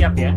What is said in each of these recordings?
siap ya.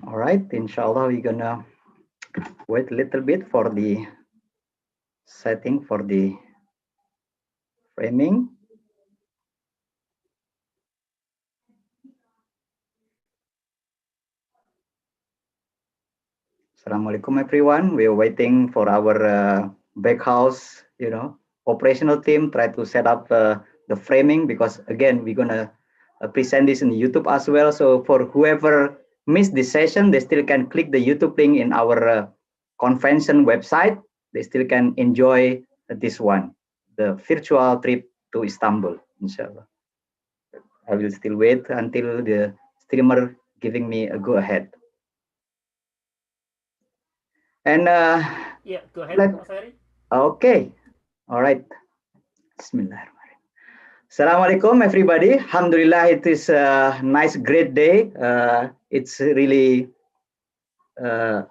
All right, inshallah, we're gonna wait a little bit for the setting for the framing. Assalamualaikum everyone. We are waiting for our back house, operational team try to set up the framing, because again, we're gonna present this in YouTube as well. So for whoever missed this session, they still can click the YouTube link in our convention website. They still can enjoy this one, the virtual trip to Istanbul, inshallah. I will still wait until the streamer giving me a go ahead. And yeah, go ahead, Mas Ferry. Okay, all right. Bismillahirrahmanirrahim. Assalamualaikum everybody. Alhamdulillah, it is a nice, great day. It's really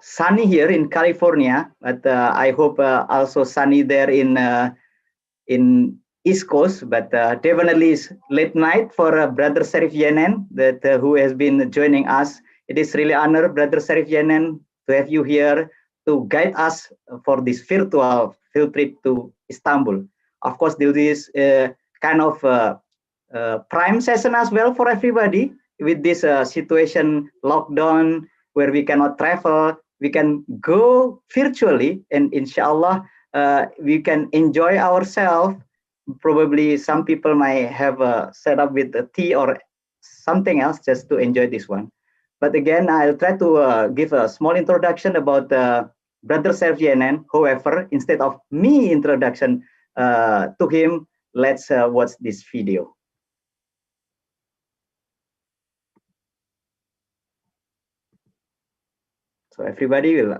sunny here in California, but I hope also sunny there in East Coast. But definitely it's late night for Brother Serif Yenen that who has been joining us. It is really honor, Brother Serif Yenen, to have you here to guide us for this virtual field trip to Istanbul. Of course, this is kind of prime session as well for everybody with this situation lockdown where we cannot travel. We can go virtually, and inshallah we can enjoy ourselves. Probably some people might have set up with a tea or something else just to enjoy this one. But again, I'll try to give a small introduction about Brother Serif Yenen. However, instead of me introduction to him, let's watch this video. So everybody will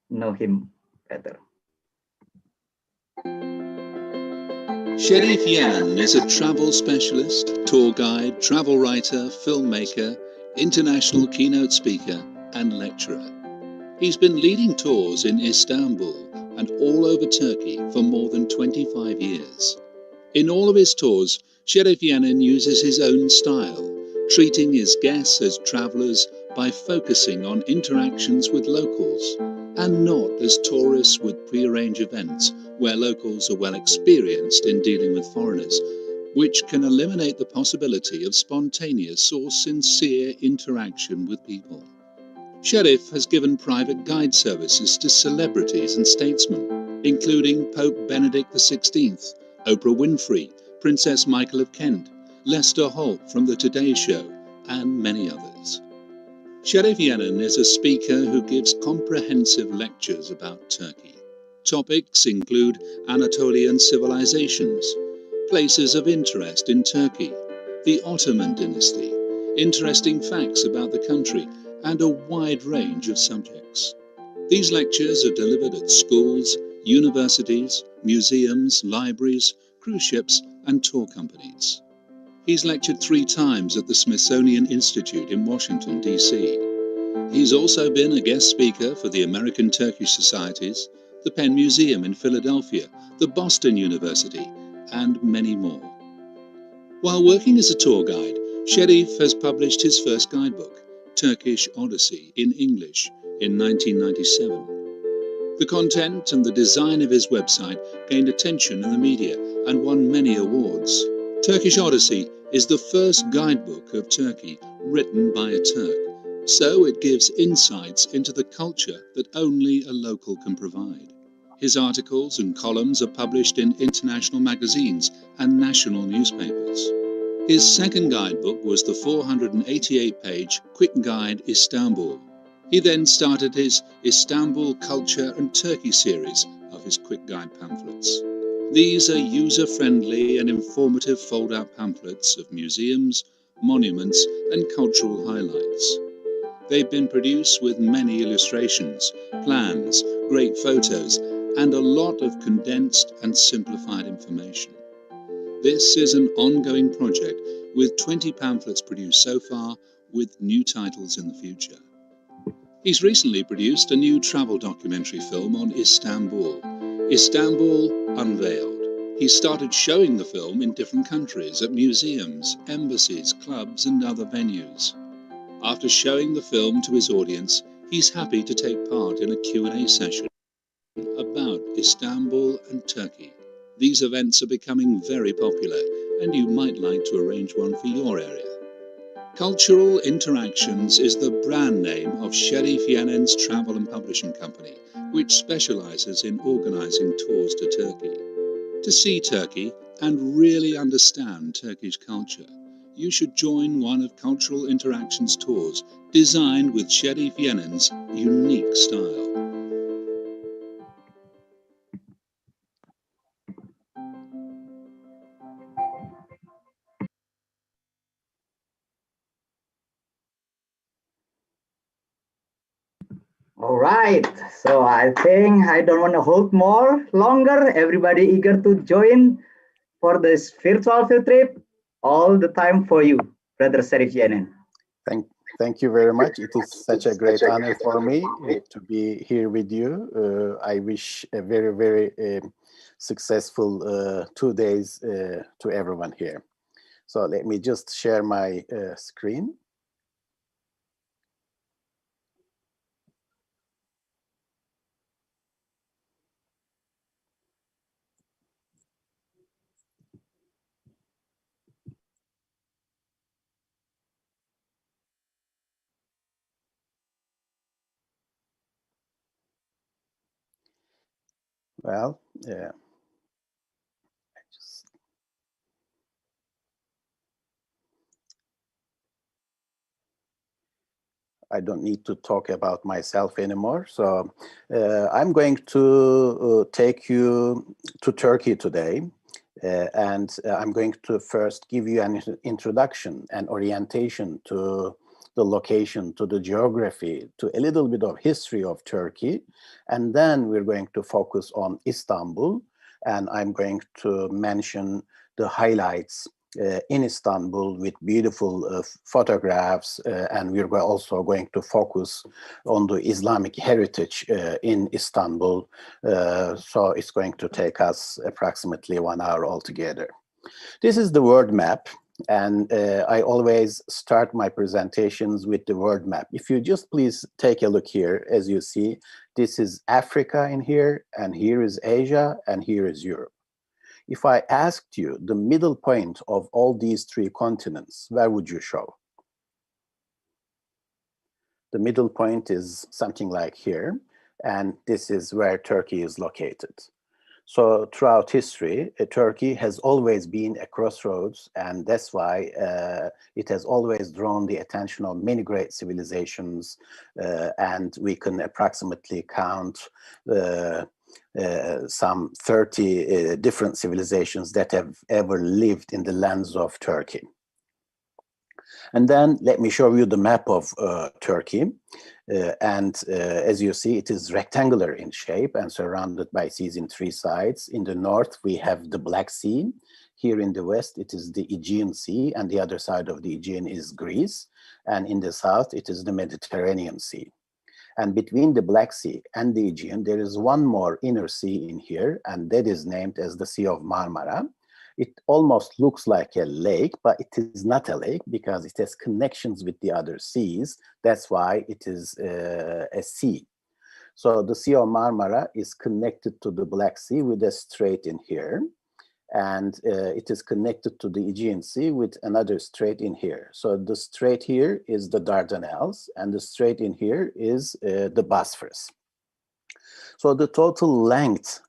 know him better. Serif Yenen is a travel specialist, tour guide, travel writer, filmmaker, international keynote speaker, and lecturer. He's been leading tours in Istanbul and all over Turkey for more than 25 years. In all of his tours, Serif Yenen uses his own style, treating his guests as travelers by focusing on interactions with locals, and not as tourists with pre-arranged events where locals are well experienced in dealing with foreigners, which can eliminate the possibility of spontaneous or sincere interaction with people. Serif has given private guide services to celebrities and statesmen, including Pope Benedict XVI, Oprah Winfrey, Princess Michael of Kent, Lester Holt from The Today Show, and many others. Serif Yenen is a speaker who gives comprehensive lectures about Turkey. Topics include Anatolian civilizations, places of interest in Turkey, the Ottoman dynasty, interesting facts about the country, and a wide range of subjects. These lectures are delivered at schools, universities, museums, libraries, cruise ships and tour companies. He's lectured 3 times at the Smithsonian Institute in Washington, D.C. He's also been a guest speaker for the American Turkish Societies, the Penn Museum in Philadelphia, the Boston University, and many more. While working as a tour guide, Serif has published his first guidebook, Turkish Odyssey, in English in 1997. The content and the design of his website gained attention in the media and won many awards. Turkish Odyssey is the first guidebook of Turkey written by a Turk, so it gives insights into the culture that only a local can provide. His articles and columns are published in international magazines and national newspapers. His second guidebook was the 488-page Quick Guide Istanbul. He then started his Istanbul Culture and Turkey series of his Quick Guide pamphlets. These are user-friendly and informative fold-out pamphlets of museums, monuments and cultural highlights. They've been produced with many illustrations, plans, great photos, and a lot of condensed and simplified information. This is an ongoing project with 20 pamphlets produced so far, with new titles in the future. He's recently produced a new travel documentary film on Istanbul, Istanbul Unveiled. He started showing the film in different countries at museums, embassies, clubs and other venues. After showing the film to his audience, he's happy to take part in a Q&A session about Istanbul and Turkey. These events are becoming very popular, and you might like to arrange one for your area. Cultural Interactions is the brand name of Serif Yenen's travel and publishing company, which specializes in organizing tours to Turkey. To see Turkey and really understand Turkish culture, you should join one of Cultural Interactions tours designed with Serif Yenen's unique style. All right, so I think I don't want to hold more longer. Everybody eager to join for this virtual field trip. All the time for you, Brother Serif Yenen. Thank you very much. It is such a great honor for me to be here with you. I wish a very, very successful 2 days to everyone here. So let me just share my screen. Well, yeah. I don't need to talk about myself anymore. So I'm going to take you to Turkey today. And I'm going to first give you an introduction and orientation to the location, to the geography, to a little bit of history of Turkey. And then we're going to focus on Istanbul. And I'm going to mention the highlights in Istanbul with beautiful photographs, and we're also going to focus on the Islamic heritage in Istanbul. So it's going to take us approximately 1 hour altogether. This is the world map, and I always start my presentations with the world map. If you just please take a look here, as you see, this is Africa in here, and here is Asia, and here is Europe. If I asked you the middle point of all these 3 continents, where would you show? The middle point is something like here, and this is where Turkey is located. So throughout history, Turkey has always been a crossroads, and that's why it has always drawn the attention of many great civilizations, and we can approximately count some 30 different civilizations that have ever lived in the lands of Turkey. And then let me show you the map of Turkey. As you see, it is rectangular in shape and surrounded by seas in three sides. In the north, we have the Black Sea. Here in the west, it is the Aegean Sea, and the other side of the Aegean is Greece. And in the south, it is the Mediterranean Sea. And between the Black Sea and the Aegean, there is one more inner sea in here, and that is named as the Sea of Marmara. It almost looks like a lake, but it is not a lake because it has connections with the other seas. That's why it is a sea. So the Sea of Marmara is connected to the Black Sea with a strait in here. And it is connected to the Aegean Sea with another strait in here. So the strait here is the Dardanelles, and the strait in here is the Bosphorus. So the total length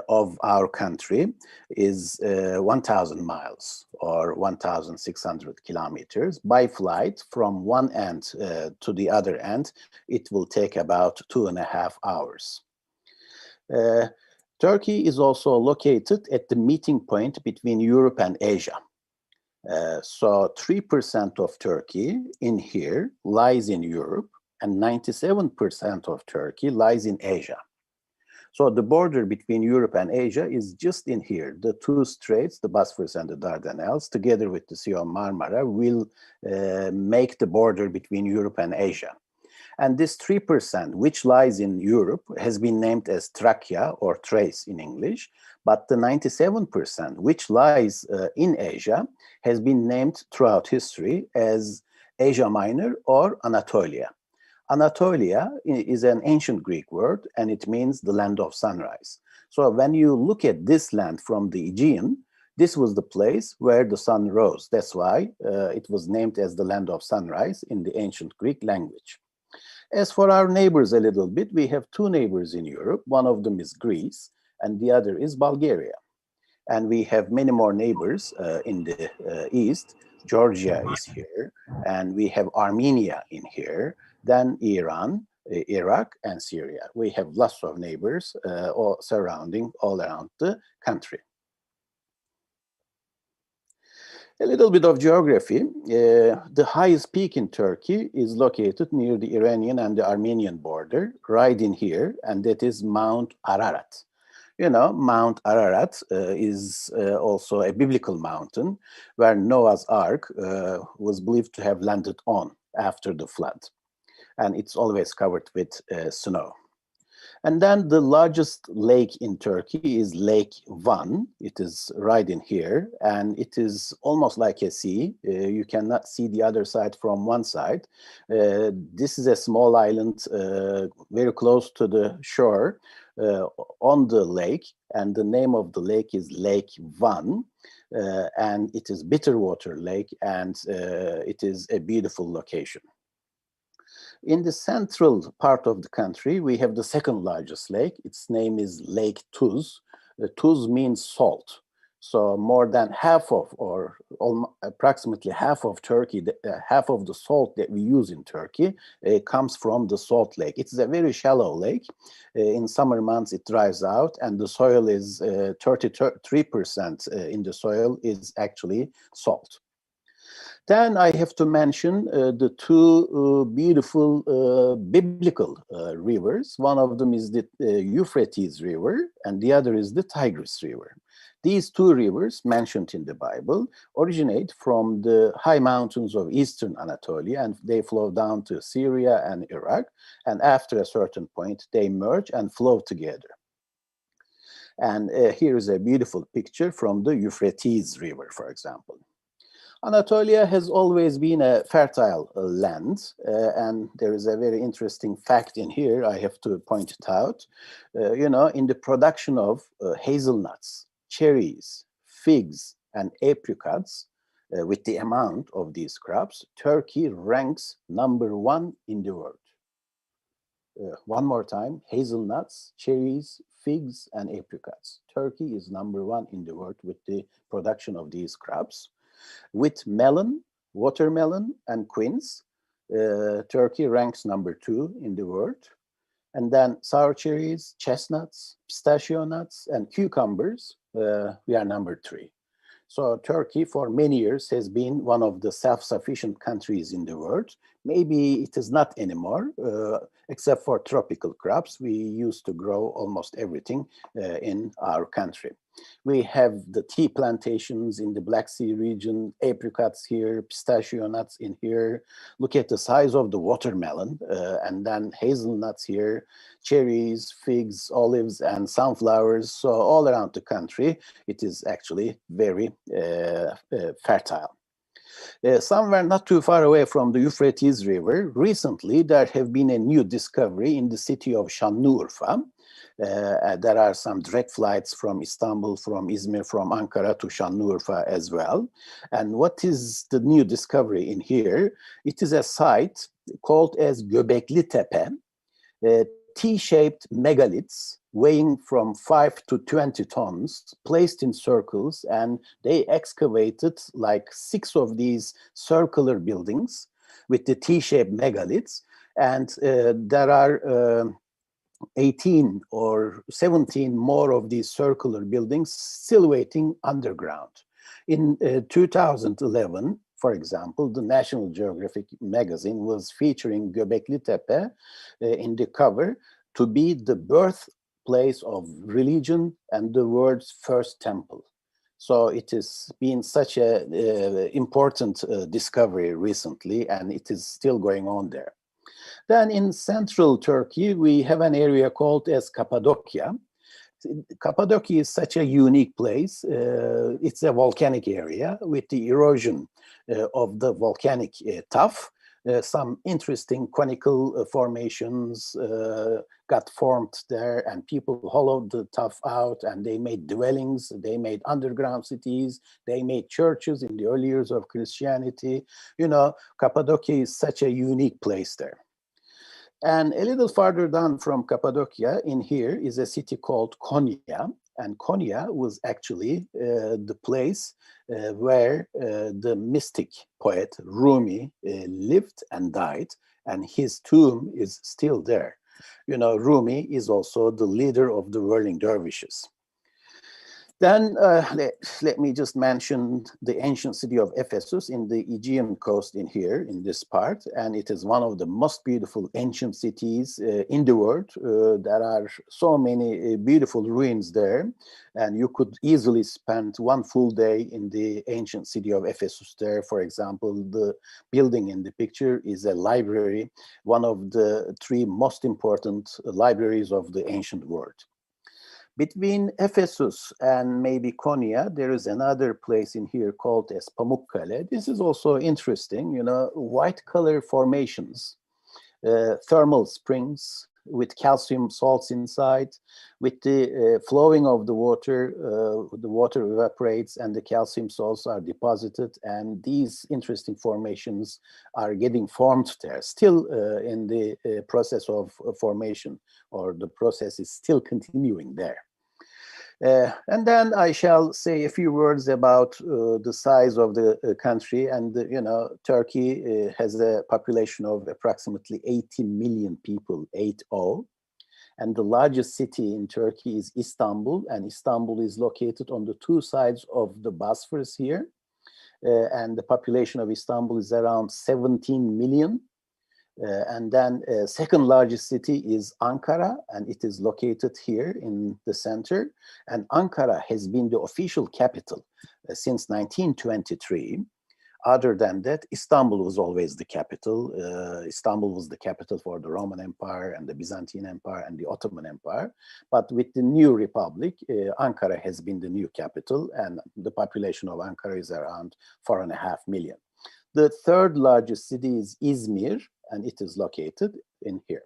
of our country is 1,000 miles or 1,600 kilometers. By flight from one end to the other end, it will take about 2.5 hours. Turkey is also located at the meeting point between Europe and Asia. So 3% of Turkey in here lies in Europe, and 97% of Turkey lies in Asia. So the border between Europe and Asia is just in here. The two straits, the Bosphorus and the Dardanelles, together with the Sea of Marmara, will make the border between Europe and Asia. And this 3%, which lies in Europe, has been named as Trakya or Thrace in English, but the 97%, which lies in Asia, has been named throughout history as Asia Minor or Anatolia. Anatolia is an ancient Greek word, and it means the land of sunrise. So when you look at this land from the Aegean, this was the place where the sun rose. That's why it was named as the land of sunrise in the ancient Greek language. As for our neighbors a little bit, we have two neighbors in Europe. One of them is Greece, and the other is Bulgaria. And we have many more neighbors in the east. Georgia is here, and we have Armenia in here, then Iran, Iraq, and Syria. We have lots of neighbors all surrounding all around the country. A little bit of geography. The highest peak in Turkey is located near the Iranian and the Armenian border, right in here, and that is Mount Ararat. You know, Mount Ararat is also a biblical mountain where Noah's Ark was believed to have landed on after the flood. And it's always covered with snow. And then the largest lake in Turkey is Lake Van. It is right in here, and it is almost like a sea. You cannot see the other side from one side. This is a small island very close to the shore on the lake, and the name of the lake is Lake Van, and it is bitter water lake, and it is a beautiful location. In the central part of the country, we have the second largest lake. Its name is Lake Tuz. Tuz means salt. So more than half of, or approximately half of Turkey, half of the salt that we use in Turkey comes from the salt lake. It's a very shallow lake. In summer months, it dries out, and the soil is 33% in the soil is actually salt. Then I have to mention the two beautiful biblical rivers. One of them is the Euphrates River, and the other is the Tigris River. These two rivers mentioned in the Bible originate from the high mountains of eastern Anatolia, and they flow down to Syria and Iraq, and after a certain point, they merge and flow together. And here is a beautiful picture from the Euphrates River, for example. Anatolia has always been a fertile land, and there is a very interesting fact in here. I have to point it out. You know, in the production of hazelnuts, cherries, figs, and apricots, with the amount of these crops, Turkey ranks #1 in the world. One more time, hazelnuts, cherries, figs, and apricots. Turkey is #1 in the world with the production of these crops. With melon, watermelon, and quince, Turkey ranks #2 in the world. And then sour cherries, chestnuts, pistachio nuts, and cucumbers, we are #3. So Turkey for many years has been one of the self-sufficient countries in the world. Maybe it is not anymore, except for tropical crops. We used to grow almost everything in our country. We have the tea plantations in the Black Sea region, apricots here, pistachio nuts in here. Look at the size of the watermelon, and then hazelnuts here, cherries, figs, olives, and sunflowers. So all around the country, it is actually very fertile. Somewhere not too far away from the Euphrates River, recently there have been a new discovery in the city of Şanlıurfa. There are some direct flights from Istanbul, from Izmir, from Ankara to Şanlıurfa as well. And what is the new discovery in here? It is a site called as Göbekli Tepe, T-shaped megaliths weighing from 5 to 20 tons, placed in circles, and they excavated like 6 of these circular buildings with the T-shaped megaliths, and there are 18 or 17 more of these circular buildings still waiting underground. In 2011, for example, the National Geographic magazine was featuring Göbekli Tepe in the cover to be the birthplace of religion and the world's first temple. So it has been such an important discovery recently, and it is still going on there. Then in central Turkey, we have an area called as Cappadocia. Cappadocia is such a unique place. It's a volcanic area with the erosion of the volcanic tuff. Some interesting conical formations got formed there, and people hollowed the tuff out, and they made dwellings, they made underground cities, they made churches in the early years of Christianity. You know, Cappadocia is such a unique place there. And a little farther down from Cappadocia in here is a city called Konya. And Konya was actually the place where the mystic poet Rumi lived and died, and his tomb is still there. You know, Rumi is also the leader of the whirling dervishes. Then let me just mention the ancient city of Ephesus in the Aegean coast in here, in this part. And it is one of the most beautiful ancient cities in the world. There are so many beautiful ruins there. And you could easily spend one full day in the ancient city of Ephesus there. For example, the building in the picture is a library, one of the 3 most important libraries of the ancient world. Between Ephesus and maybe Konya, there is another place in here called as Pamukkale. This is also interesting, you know, white color formations, thermal springs with calcium salts inside. With the flowing of the water evaporates and the calcium salts are deposited, and these interesting formations are getting formed there, still in the process of formation, or the process is still continuing there. And then I shall say a few words about the size of the country. And, you know, Turkey has a population of approximately 80 million people, 80. And the largest city in Turkey is Istanbul. And Istanbul is located on the 2 sides of the Bosphorus here. And the population of Istanbul is around 17 million. And then second largest city is Ankara, and it is located here in the center. And Ankara has been the official capital since 1923. Other than that, Istanbul was always the capital. Istanbul was the capital for the Roman Empire and the Byzantine Empire and the Ottoman Empire. But with the new republic, Ankara has been the new capital, and the population of Ankara is around 4.5 million. The third largest city is Izmir, and it is located in here.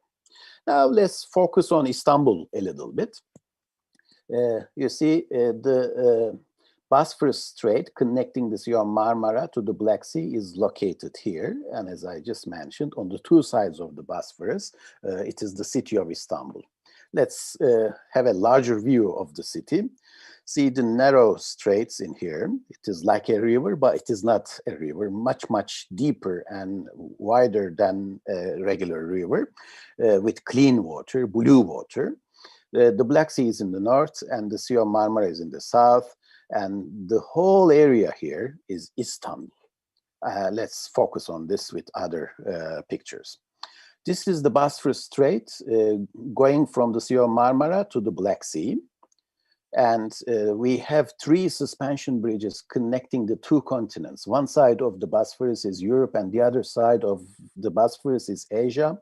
Now let's focus on Istanbul a little bit. You see the Bosphorus Strait connecting the Sea of Marmara to the Black Sea is located here. And as I just mentioned, on the 2 sides of the Bosphorus, it is the city of Istanbul. Let's have a larger view of the city. See the narrow straits in here. It is like a river, but it is not a river, much deeper and wider than a regular river, with clean water, blue water. The Black Sea is in the north and the Sea of Marmara is in the south. And the whole area here is Istanbul. Let's focus on this with other pictures. This is the Bosphorus Strait going from the Sea of Marmara to the Black Sea. And we have 3 suspension bridges connecting the 2 continents. One side of the Bosphorus is Europe and the other side of the Bosphorus is Asia.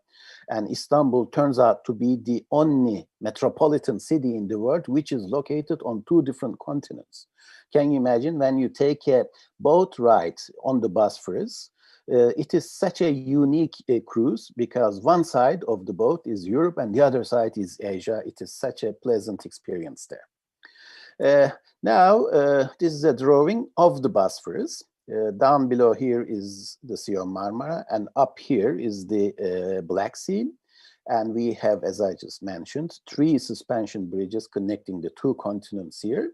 And Istanbul turns out to be the only metropolitan city in the world which is located on 2 different continents. Can you imagine when you take a boat ride on the Bosphorus? It is such a unique cruise because one side of the boat is Europe and the other side is Asia. It is such a pleasant experience there. Now, this is a drawing of the Bosphorus. Down below here is the Sea of Marmara, and up here is the Black Sea. And we have, as I just mentioned, 3 suspension bridges connecting the 2 continents here.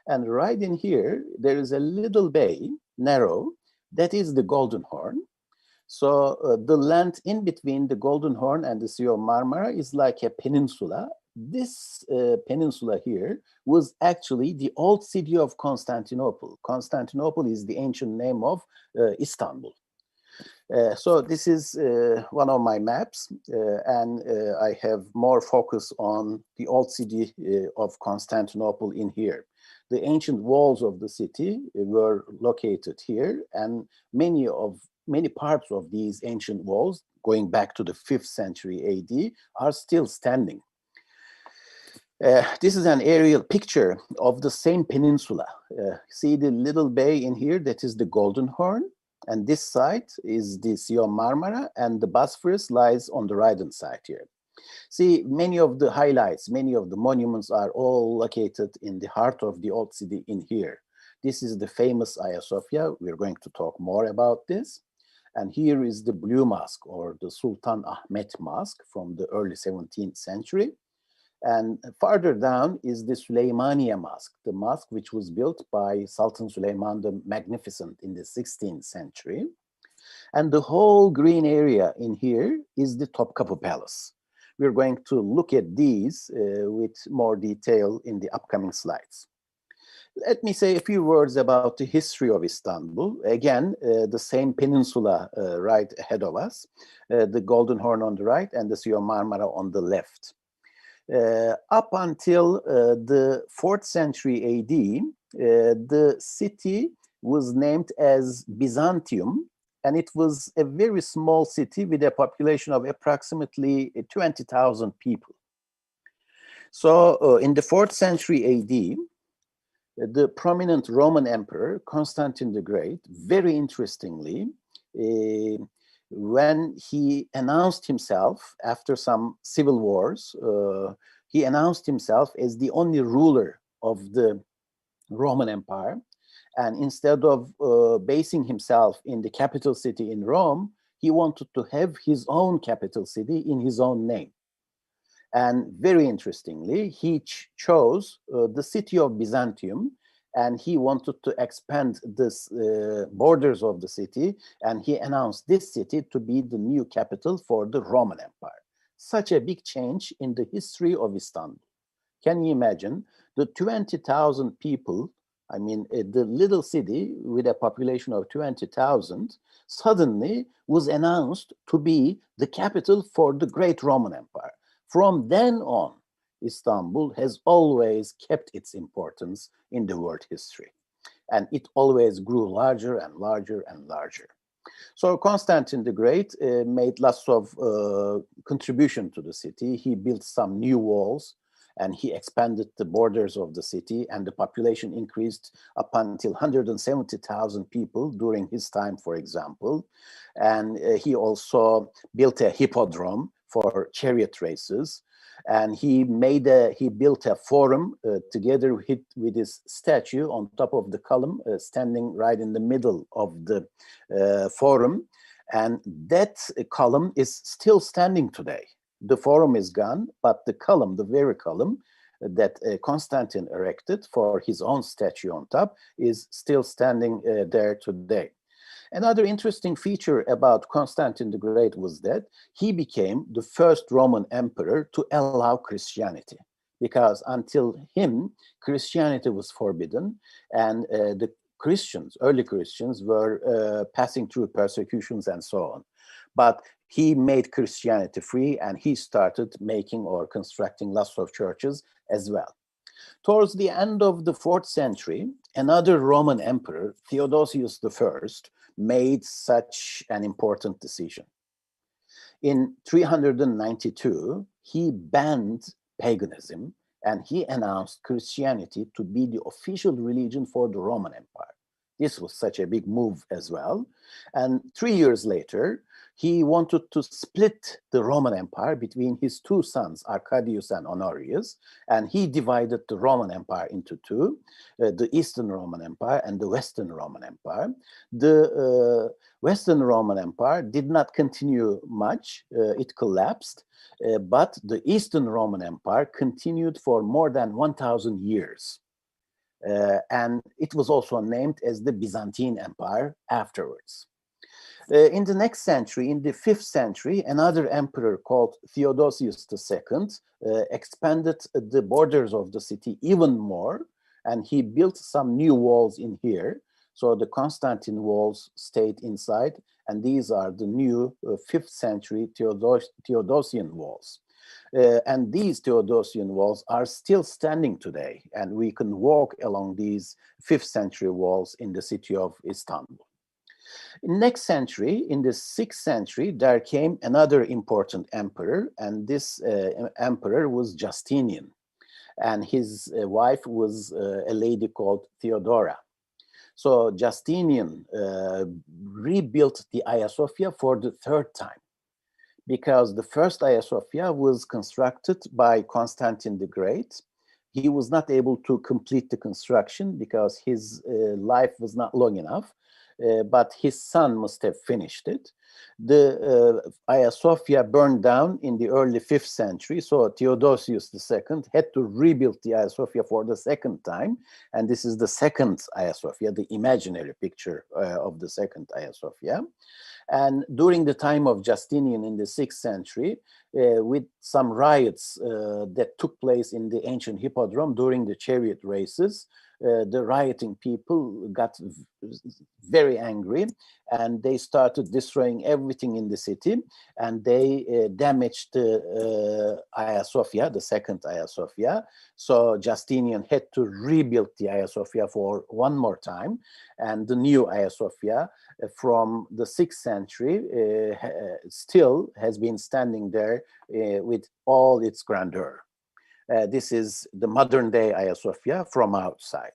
And right in here, there is a little bay, narrow, that is the Golden Horn. So the land in between the Golden Horn and the Sea of Marmara is like a peninsula. This peninsula here was actually the old city of Constantinople. Constantinople is the ancient name of Istanbul. So this is one of my maps, and I have more focus on the old city of Constantinople in here. The ancient walls of the city were located here, and many parts of these ancient walls, going back to the 5th century AD, are still standing. This is an aerial picture of the same peninsula. See the little bay in here, that is the Golden Horn. And this side is the Sea of Marmara, and the Bosphorus lies on the right-hand side here. See, many of the highlights, many of the monuments are all located in the heart of the old city in here. This is the famous Hagia Sophia. We're going to talk more about this. And here is the Blue Mosque, or the Sultan Ahmet Mosque from the early 17th century. And farther down is the Süleymaniye Mosque, the mosque which was built by Sultan Süleyman the Magnificent in the 16th century. And the whole green area in here is the Topkapı Palace. We're going to look at these with more detail in the upcoming slides. Let me say a few words about the history of Istanbul. Again, the same peninsula right ahead of us, the Golden Horn on the right and the Sea of Marmara on the left. Up until the 4th century AD, the city was named as Byzantium, and it was a very small city with a population of approximately 20,000 people. So in the 4th century AD, the prominent Roman emperor, Constantine the Great, very interestingly, when he announced himself after some civil wars, he announced himself as the only ruler of the Roman Empire. And instead of basing himself in the capital city in Rome, he wanted to have his own capital city in his own name. And very interestingly, he chose the city of Byzantium, and he wanted to expand this borders of the city, and he announced this city to be the new capital for the Roman Empire. Such a big change in the history of Istanbul. Can you imagine the 20,000 people, I mean, the little city with a population of 20,000 suddenly was announced to be the capital for the great Roman Empire. From then on, Istanbul has always kept its importance in the world history. And it always grew larger and larger and larger. So Constantine the Great made lots of contribution to the city. He built some new walls, and he expanded the borders of the city, and the population increased up until 170,000 people during his time, for example. And he also built a hippodrome for chariot races. And he built a forum together with his statue on top of the column, standing right in the middle of the forum. And that column is still standing today. The forum is gone, but the column, the very column that Constantine erected for his own statue on top, is still standing there today. Another interesting feature about Constantine the Great was that he became the first Roman emperor to allow Christianity. because until him, Christianity was forbidden, and the Christians, early Christians, were passing through persecutions and so on. But he made Christianity free, and he started making or constructing lots of churches as well. Towards the end of the 4th century, another Roman emperor, Theodosius I, made such an important decision. In 392, he banned paganism, and he announced Christianity to be the official religion for the Roman Empire. This was such a big move as well. And 3 years later, he wanted to split the Roman Empire between his two sons, Arcadius and Honorius, and he divided the Roman Empire into two, the Eastern Roman Empire and the Western Roman Empire. The Western Roman Empire did not continue much, it collapsed, but the Eastern Roman Empire continued for more than 1,000 years. And it was also named as the Byzantine Empire afterwards. In the next century, in the 5th century, another emperor called Theodosius II expanded the borders of the city even more, and he built some new walls in here. So the Constantine walls stayed inside, and these are the new 5th century Theodosian walls. And these Theodosian walls are still standing today, and we can walk along these 5th century walls in the city of Istanbul. In next century, in the 6th century, there came another important emperor, and this emperor was Justinian, and his wife was a lady called Theodora. So Justinian rebuilt the Hagia Sophia for the 3rd time, because the first Hagia Sophia was constructed by Constantine the Great. He was not able to complete the construction because his life was not long enough. But his son must have finished it. The Hagia Sophia burned down in the early 5th century, so Theodosius II had to rebuild the Hagia Sophia for the 2nd time, and this is the 2nd Hagia Sophia, the imaginary picture of the 2nd Hagia Sophia. And during the time of Justinian in the 6th century, with some riots that took place in the ancient hippodrome during the chariot races, the rioting people got very angry, and they started destroying everything in the city, and they damaged the Hagia Sophia, the 2nd Hagia Sophia. So Justinian had to rebuild the Hagia Sophia for one more time, and the new Hagia Sophia from the 6th century still has been standing there with all its grandeur. This is the modern day Hagia Sophia from outside.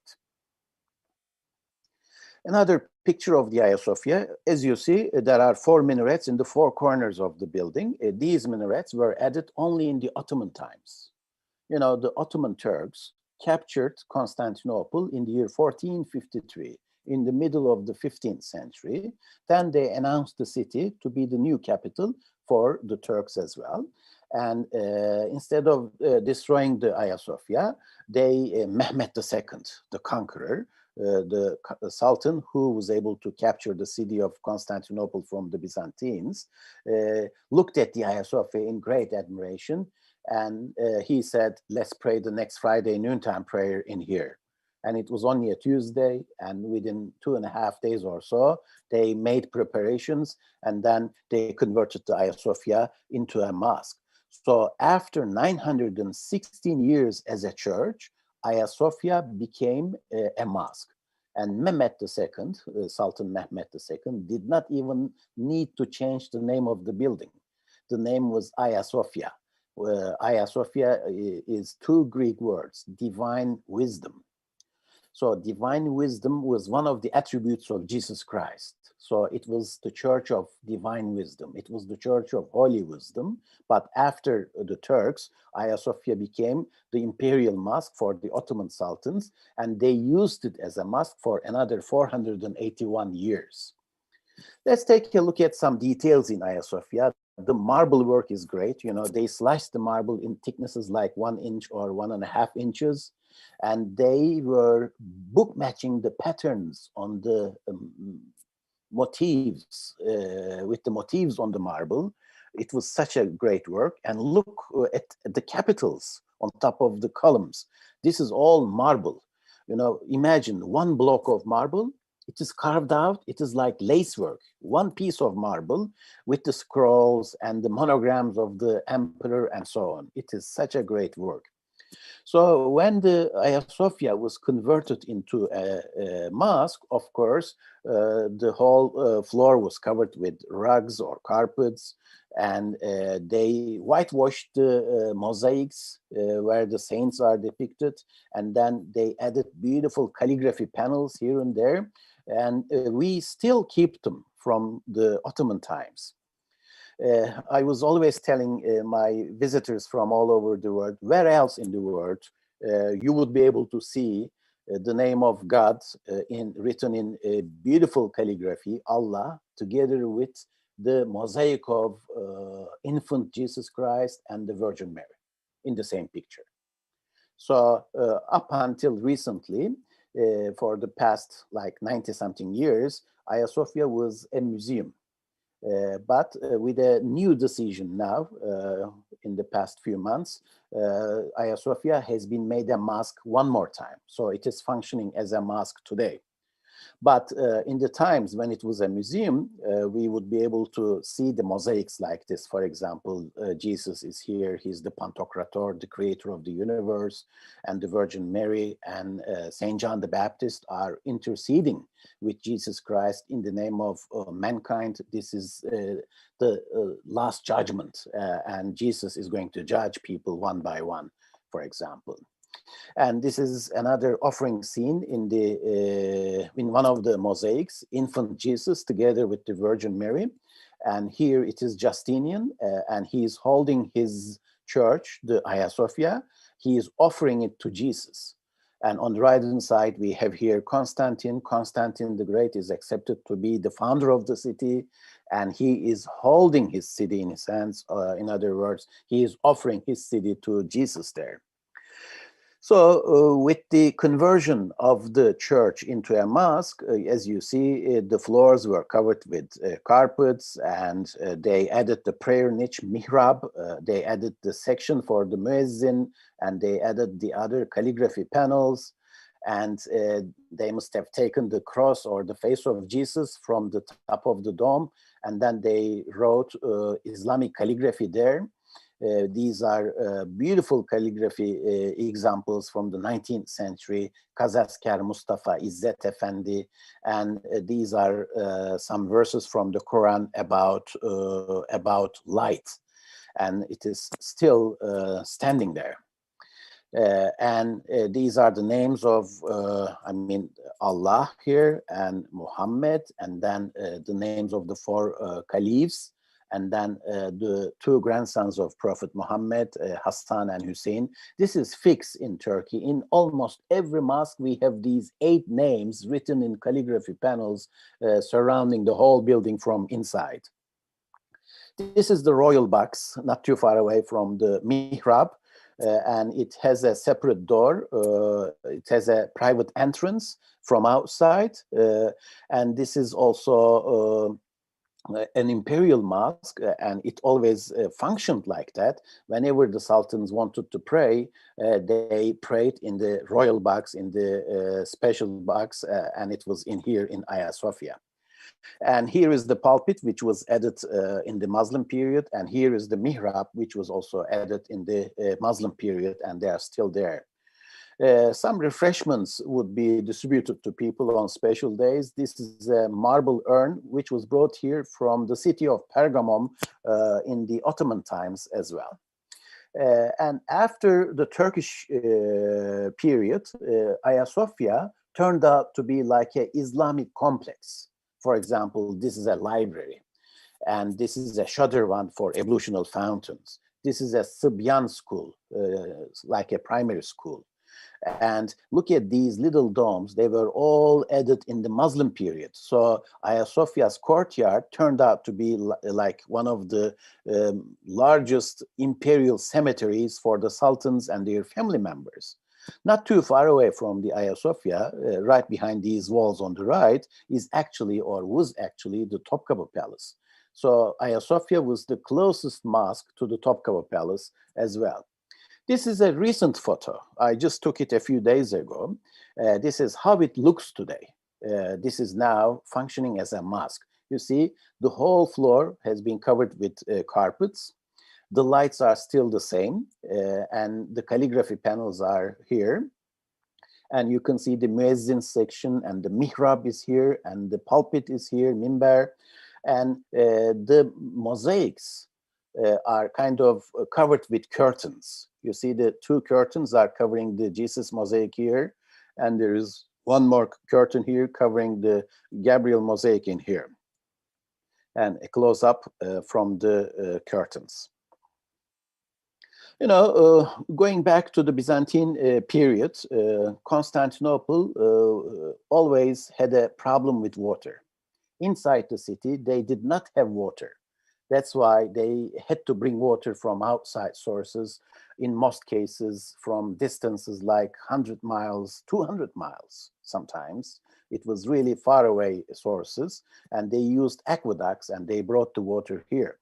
Another picture of the Hagia Sophia. As you see, there are 4 minarets in the 4 corners of the building. These minarets were added only in the Ottoman times. You know, the Ottoman Turks captured Constantinople in the year 1453, in the middle of the 15th century. Then they announced the city to be the new capital for the Turks as well. And instead of destroying the Hagia Sophia, they, Mehmet II, the conqueror, the Sultan who was able to capture the city of Constantinople from the Byzantines, looked at the Hagia Sophia in great admiration, and he said, let's pray the next Friday noontime prayer in here. And it was only a Tuesday, and within 2.5 days or so, they made preparations, and then they converted the Hagia Sophia into a mosque. So after 916 years as a church, Hagia Sophia became a mosque. And Mehmet II, Sultan Mehmet II, did not even need to change the name of the building. The name was Hagia Sophia. Hagia Sophia is 2 Greek words, divine wisdom. So divine wisdom was one of the attributes of Jesus Christ. So it was the church of divine wisdom. It was the church of holy wisdom. But after the Turks, Hagia Sophia became the imperial mosque for the Ottoman sultans, and they used it as a mosque for another 481 years. Let's take a look at some details in Hagia Sophia. The marble work is great. You know, they sliced the marble in thicknesses like 1 inch or 1.5 inches. And they were book matching the patterns on the motifs, with the motifs on the marble. It was such a great work. And look at the capitals on top of the columns. This is all marble. You know, imagine one block of marble. It is carved out. It is like lacework. One piece of marble with the scrolls and the monograms of the emperor and so on. It is such a great work. So when the Hagia Sophia was converted into a mosque, of course, the whole floor was covered with rugs or carpets, and they whitewashed the mosaics where the saints are depicted, and then they added beautiful calligraphy panels here and there, and we still keep them from the Ottoman times. I was always telling my visitors from all over the world, where else in the world you would be able to see the name of God written in beautiful calligraphy, Allah, together with the mosaic of infant Jesus Christ and the Virgin Mary in the same picture. So up until recently, for the past like 90-something years, Hagia Sophia was a museum. But with a new decision now, in the past few months, Hagia Sophia has been made a mosque one more time. So it is functioning as a mosque today. But in the times when it was a museum, we would be able to see the mosaics like this. For example, Jesus is here. He's the Pantocrator, the creator of the universe, and the Virgin Mary and Saint John the Baptist are interceding with Jesus Christ in the name of mankind. This is the last judgment, and Jesus is going to judge people one by one, for example. And this is another offering scene in one of the mosaics, infant Jesus together with the Virgin Mary. And here it is Justinian, and he is holding his church, the Hagia Sophia. He is offering it to Jesus. And on the right-hand side, we have here Constantine. Constantine the Great is accepted to be the founder of the city, and he is holding his city in his hands. In other words, he is offering his city to Jesus there. So with the conversion of the church into a mosque, as you see, the floors were covered with carpets, and they added the prayer niche, mihrab, they added the section for the muezzin, and they added the other calligraphy panels, and they must have taken the cross or the face of Jesus from the top of the dome, and then they wrote Islamic calligraphy there. These are beautiful calligraphy examples from the 19th century, Kazaskar Mustafa İzzet Efendi, and these are some verses from the Quran about light, and it is still standing there. And these are the names of, Allah here, and Muhammad, and then the names of the four caliphs, and then the two grandsons of Prophet Muhammad, Hassan and Hussein. This is fixed in Turkey. In almost every mosque, we have these 8 names written in calligraphy panels surrounding the whole building from inside. This is the royal box, not too far away from the mihrab, and it has a separate door. It has a private entrance from outside, and this is also an imperial mosque, and it always functioned like that. Whenever the sultans wanted to pray, they prayed in the royal box, in the special box, and it was in here in Hagia Sophia. And here is the pulpit, which was added in the Muslim period, and here is the mihrab, which was also added in the Muslim period, and they are still there. Some refreshments would be distributed to people on special days. This is a marble urn, which was brought here from the city of Pergamum in the Ottoman times as well. And after the Turkish period, Hagia Sophia turned out to be like an Islamic complex. For example, this is a library, and this is a Shadırvan for ablutional fountains. This is a Sibyan school, like a primary school. And look at these little domes. They were all added in the Muslim period. So Hagia Sophia's courtyard turned out to be like one of the largest imperial cemeteries for the sultans and their family members. Not too far away from the Hagia Sophia, right behind these walls on the right, is actually, or was actually, the Topkapı Palace. So Hagia Sophia was the closest mosque to the Topkapı Palace as well. This is a recent photo. I just took it a few days ago. This is how it looks today. This is now functioning as a mosque. You see, the whole floor has been covered with carpets. The lights are still the same, and the calligraphy panels are here. And you can see the muezzin section, and the mihrab is here, and the pulpit is here, minbar. And the mosaics are kind of covered with curtains. You see the two curtains are covering the Jesus mosaic here, and there is one more curtain here covering the Gabriel mosaic in here. And a close-up from the curtains. You know, going back to the Byzantine period, Constantinople always had a problem with water. Inside the city, they did not have water. That's why they had to bring water from outside sources, in most cases from distances like 100 miles, 200 miles sometimes. It was really far away sources, and they used aqueducts and they brought the water here.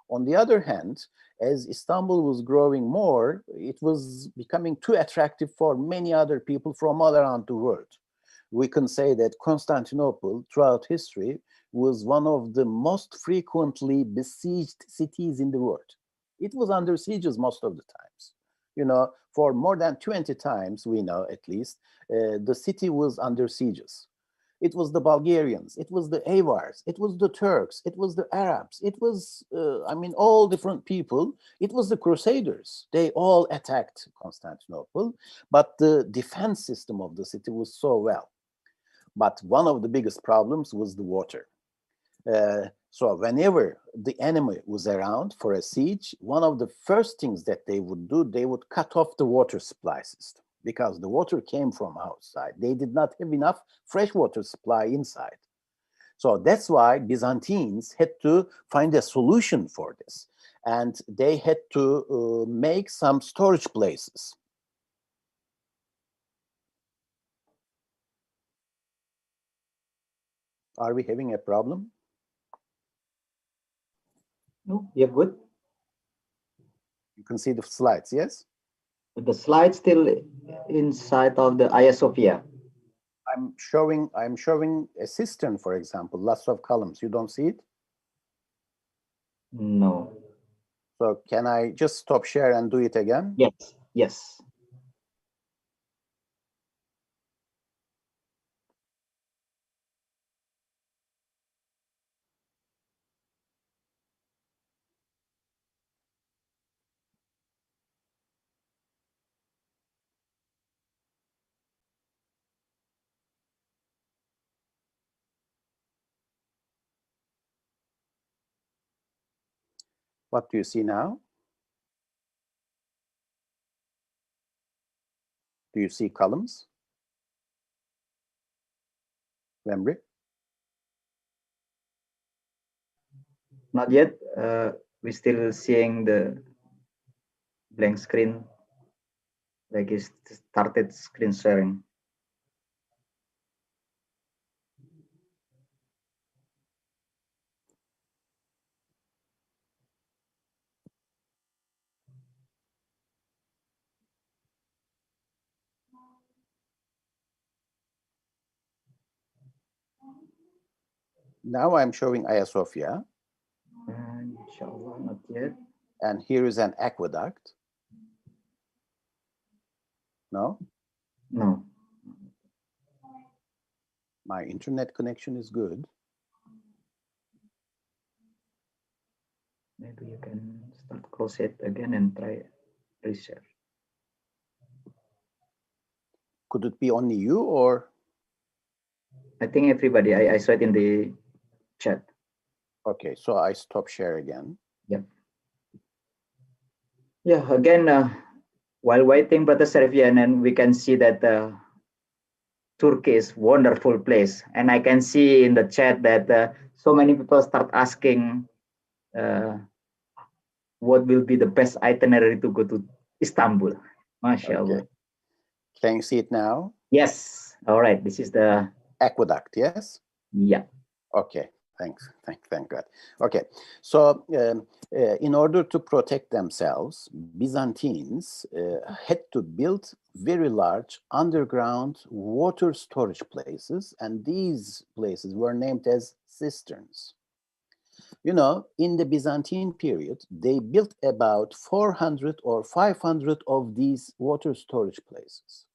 On the other hand, as Istanbul was growing more, it was becoming too attractive for many other people from all around the world. We can say that Constantinople, throughout history, was one of the most frequently besieged cities in the world. It was under sieges most of the times. You know, for more than 20 times, we know at least, the city was under sieges. It was the Bulgarians, it was the Avars, it was the Turks, it was the Arabs, it was, I mean, all different people. It was the Crusaders. They all attacked Constantinople, but the defense system of the city was so well. But one of the biggest problems was the water. So whenever the enemy was around for a siege, one of the first things that they would do, they would cut off the water supply system, because the water came from outside. They did not have enough fresh water supply inside. So that's why Byzantines had to find a solution for this. And they had to make some storage places. Are we having a problem? No, you're good. You can see the slides, yes? But the slide still inside of the Hagia Sophia. I'm showing a cistern, for example, lots of columns. You don't see it? No. So can I just stop share and do it again? Yes, yes. What do you see now? Do you see columns? Wembley? Not yet. We're still seeing the blank screen, like it started screen sharing. Now I'm showing Hagia Sophia. Inshallah, not yet. And here is an aqueduct. No? No. My internet connection is good. Maybe you can start close it again and try reshare. Could it be only you, or? I think everybody, I saw it in the chat. Okay, so I stop share again. Yep. Yeah, again, while waiting, Brother Serif, and we can see that Turkey is wonderful place. And I can see in the chat that so many people start asking what will be the best itinerary to go to Istanbul. MashaAllah. Okay. Can you see it now? Yes. All right. This is the aqueduct, yes? Yeah. Okay. Thank God. Okay, so in order to protect themselves, Byzantines had to build very large underground water storage places, and these places were named as cisterns. You know, in the Byzantine period, they built about 400 or 500 of these water storage places.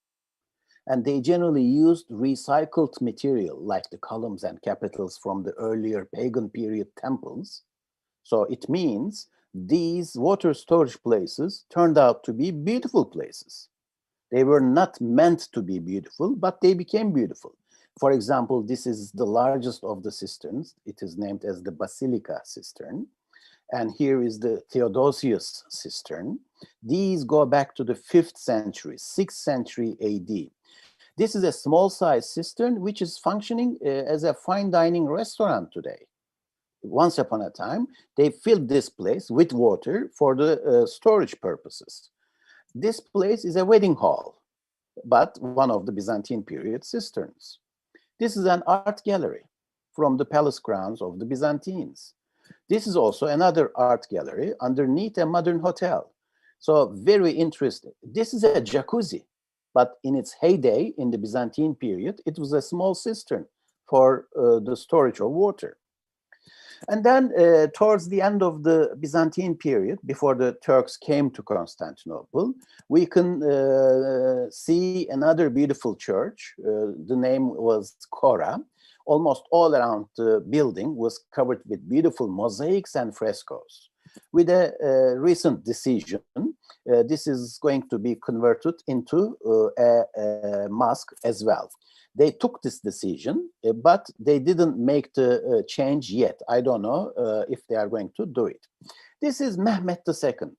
And they generally used recycled material like the columns and capitals from the earlier pagan period temples. So it means these water storage places turned out to be beautiful places. They were not meant to be beautiful, but they became beautiful. For example, this is the largest of the cisterns. It is named as the Basilica cistern. And here is the Theodosius cistern. These go back to the 5th century, 6th century AD. This is a small size cistern which is functioning as a fine dining restaurant today. Once upon a time, they filled this place with water for the storage purposes. This place is a wedding hall, but one of the Byzantine period cisterns. This is an art gallery from the palace grounds of the Byzantines. This is also another art gallery underneath a modern hotel. So very interesting. This is a jacuzzi, but in its heyday, in the Byzantine period, it was a small cistern for the storage of water. And then towards the end of the Byzantine period, before the Turks came to Constantinople, we can see another beautiful church. The name was Kora. Almost all around the building was covered with beautiful mosaics and frescoes. With a recent decision, this is going to be converted into a mosque as well. They took this decision, but they didn't make the change yet. I don't know if they are going to do it. This is Mehmet II,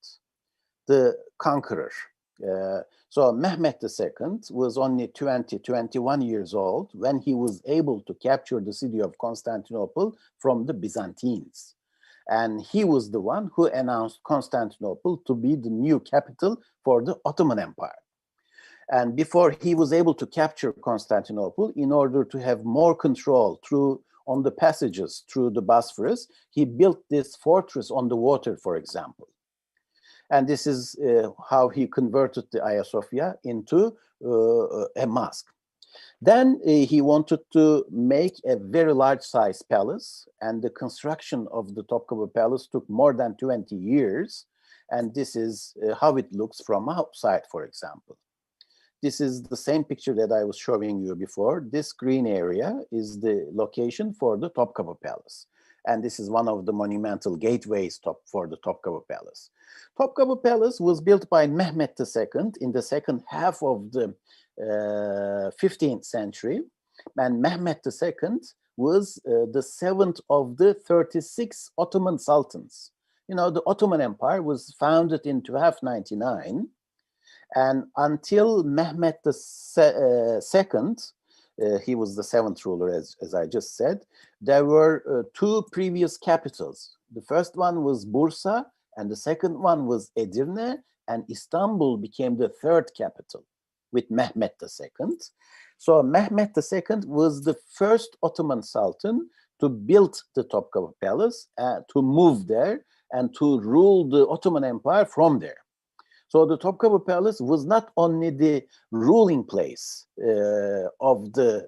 the conqueror. So Mehmet II was only 21 years old when he was able to capture the city of Constantinople from the Byzantines. And he was the one who announced Constantinople to be the new capital for the Ottoman Empire. And before he was able to capture Constantinople, in order to have more control on the passages through the Bosphorus, he built this fortress on the water, for example. And this is how he converted the Hagia Sophia into a mosque. Then he wanted to make a very large size palace, and the construction of the Topkapı Palace took more than 20 years. And this is how it looks from outside, for example. This is the same picture that I was showing you before. This green area is the location for the Topkapı Palace. And this is one of the monumental gateways for the Topkapı Palace. Topkapı Palace was built by Mehmet II in the second half of the 15th century. And Mehmet II was the 7th of the 36 Ottoman sultans. You know, the Ottoman Empire was founded in 1299. And until Mehmet II, he was the 7th ruler, as I just said, there were two previous capitals. The first one was Bursa, and the second one was Edirne, and Istanbul became the third capital with Mehmet II. So Mehmet II was the first Ottoman Sultan to build the Topkapı Palace, to move there, and to rule the Ottoman Empire from there. So the Topkapı Palace was not only the ruling place of the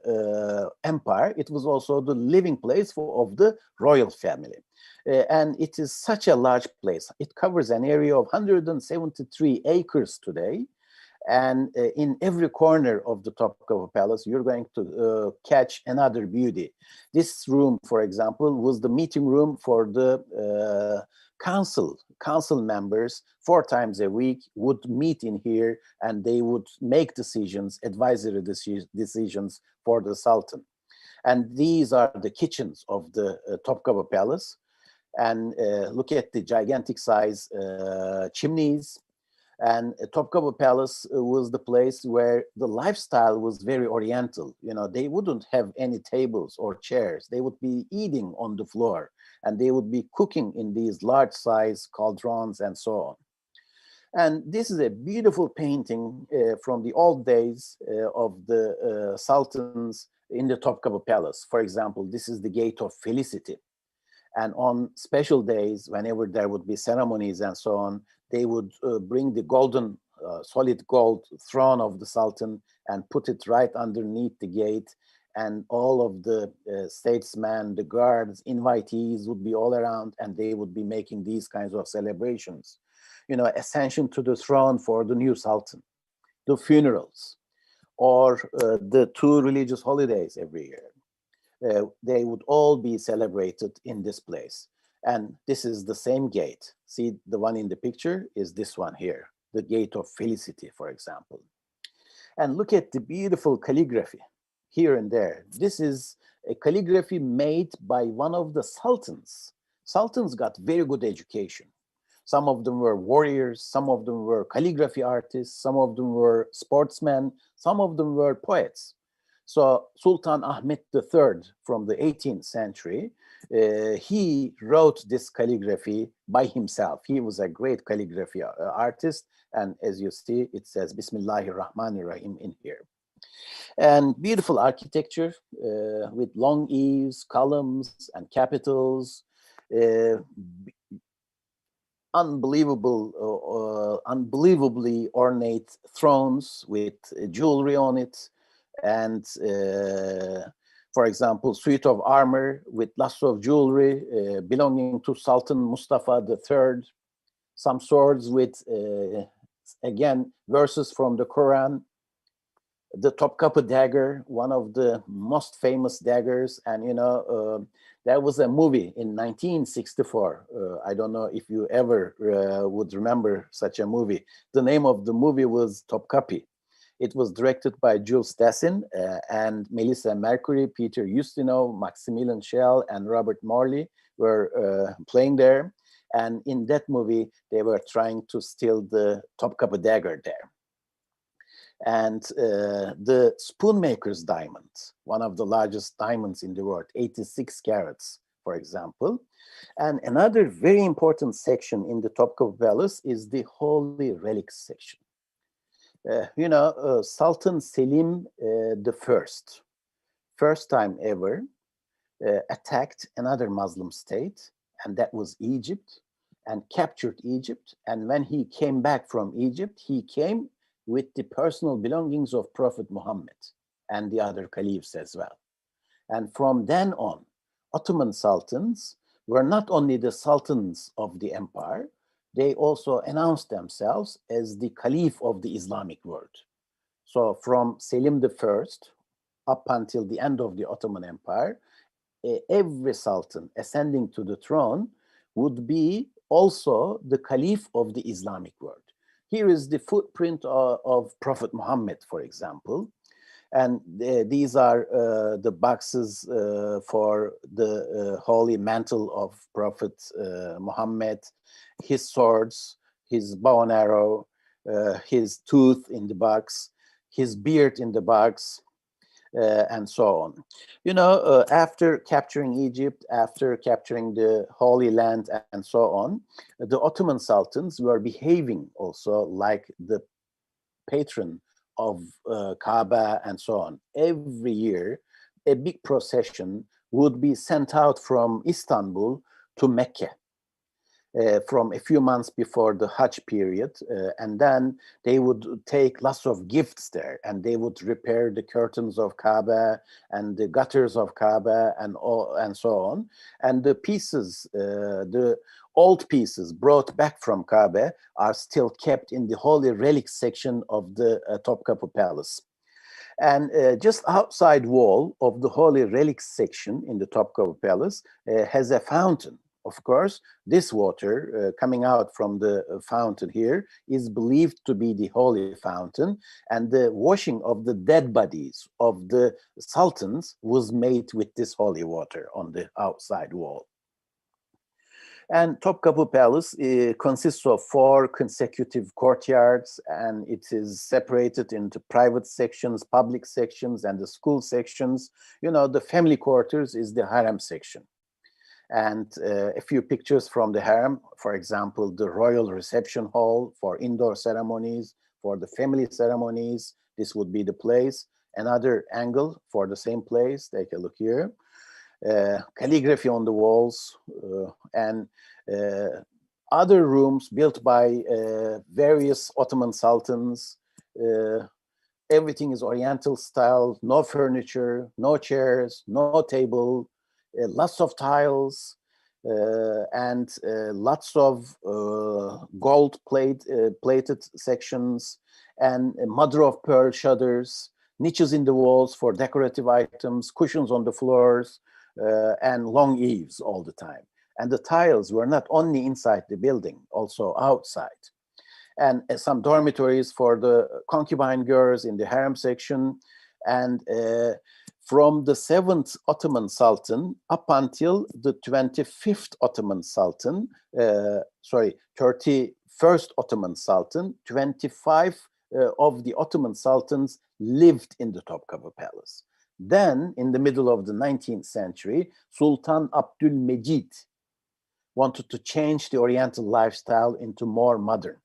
empire, it was also the living place of the royal family. And it is such a large place. It covers an area of 173 acres today. And in every corner of the Topkapı Palace, you're going to catch another beauty. This room, for example, was the meeting room for the council members 4 times a week would meet in here, and they would make decisions, advisory decisions for the Sultan. And these are the kitchens of the Topkapı Palace. And look at the gigantic size chimneys. And Topkapı Palace was the place where the lifestyle was very oriental. You know, they wouldn't have any tables or chairs. They would be eating on the floor, and they would be cooking in these large size cauldrons and so on. And this is a beautiful painting from the old days of the sultans in the Topkapı Palace. For example, this is the Gate of Felicity. And on special days, whenever there would be ceremonies and so on, they would bring the golden, solid gold throne of the Sultan and put it right underneath the gate. And all of the statesmen, the guards, invitees would be all around, and they would be making these kinds of celebrations. You know, ascension to the throne for the new Sultan, the funerals, or the two religious holidays every year. They would all be celebrated in this place. And this is the same gate. See, the one in the picture is this one here, the Gate of Felicity, for example. And look at the beautiful calligraphy here and there. This is a calligraphy made by one of the sultans. Sultans got very good education. Some of them were warriors, some of them were calligraphy artists, some of them were sportsmen, some of them were poets. So Sultan Ahmet III from the 18th century, he wrote this calligraphy by himself. He was a great calligraphy artist. And as you see, it says Bismillahir Rahmanir Rahim in here. And beautiful architecture with long eaves, columns, and capitals. Unbelievably ornate thrones with jewelry on it. And for example, suite of armor with lots of jewelry belonging to Sultan Mustafa III. Some swords with, again, verses from the Quran. The Topkapı dagger, one of the most famous daggers. And, you know, there was a movie in 1964. I don't know if you ever would remember such a movie. The name of the movie was Topkapı. It was directed by Jules Dassin and Melissa Mercury, Peter Ustinov, Maximilian Schell, and Robert Morley were playing there. And in that movie, they were trying to steal the Topkapı dagger there. And the Spoonmaker's diamond, one of the largest diamonds in the world, 86 carats, for example. And another very important section in the Topkapı Palace is the Holy Relics section. You know, Sultan Selim the first time ever, attacked another Muslim state, and that was Egypt, and captured Egypt. And when he came back from Egypt, he came with the personal belongings of Prophet Muhammad and the other caliphs as well. And from then on, Ottoman sultans were not only the sultans of the empire, they also announced themselves as the caliph of the Islamic world. So from Selim I up until the end of the Ottoman Empire, every sultan ascending to the throne would be also the caliph of the Islamic world. Here is the footprint of Prophet Muhammad, for example. And these are the boxes for the holy mantle of Prophet Muhammad, his swords, his bow and arrow, his tooth in the box, his beard in the box, and so on. You know, after capturing Egypt, after capturing the Holy Land and so on, the Ottoman sultans were behaving also like the patron of Kaaba and so on. Every year, a big procession would be sent out from Istanbul to Mecca. From a few months before the Hajj period, and then they would take lots of gifts there, and they would repair the curtains of Kaaba and the gutters of Kaaba and so on. And the pieces, the old pieces brought back from Kaaba are still kept in the Holy Relics section of the Topkapı Palace. And just outside wall of the Holy Relics section in the Topkapı Palace has a fountain. Of course, this water coming out from the fountain here is believed to be the holy fountain, and the washing of the dead bodies of the sultans was made with this holy water on the outside wall. And Topkapı Palace consists of 4 consecutive courtyards, and it is separated into private sections, public sections, and the school sections. You know, the family quarters is the harem section. And a few pictures from the harem, for example, the royal reception hall for indoor ceremonies, for the family ceremonies. This would be the place. Another angle for the same place. Take a look here. Calligraphy on the walls, and other rooms built by various Ottoman sultans. Everything is Oriental style, no furniture, no chairs, no table, lots of tiles, and lots of gold plated sections, and mother of pearl shutters, niches in the walls for decorative items, cushions on the floors, and long eaves all the time. And the tiles were not only inside the building, also outside. And some dormitories for the concubine girls in the harem section. And from the 7th Ottoman Sultan up until the 25th Ottoman Sultan, 31st Ottoman Sultan, 25 of the Ottoman Sultans lived in the Topkapı Palace. Then, in the middle of the 19th century, Sultan Abdülmecid wanted to change the Oriental lifestyle into more modern.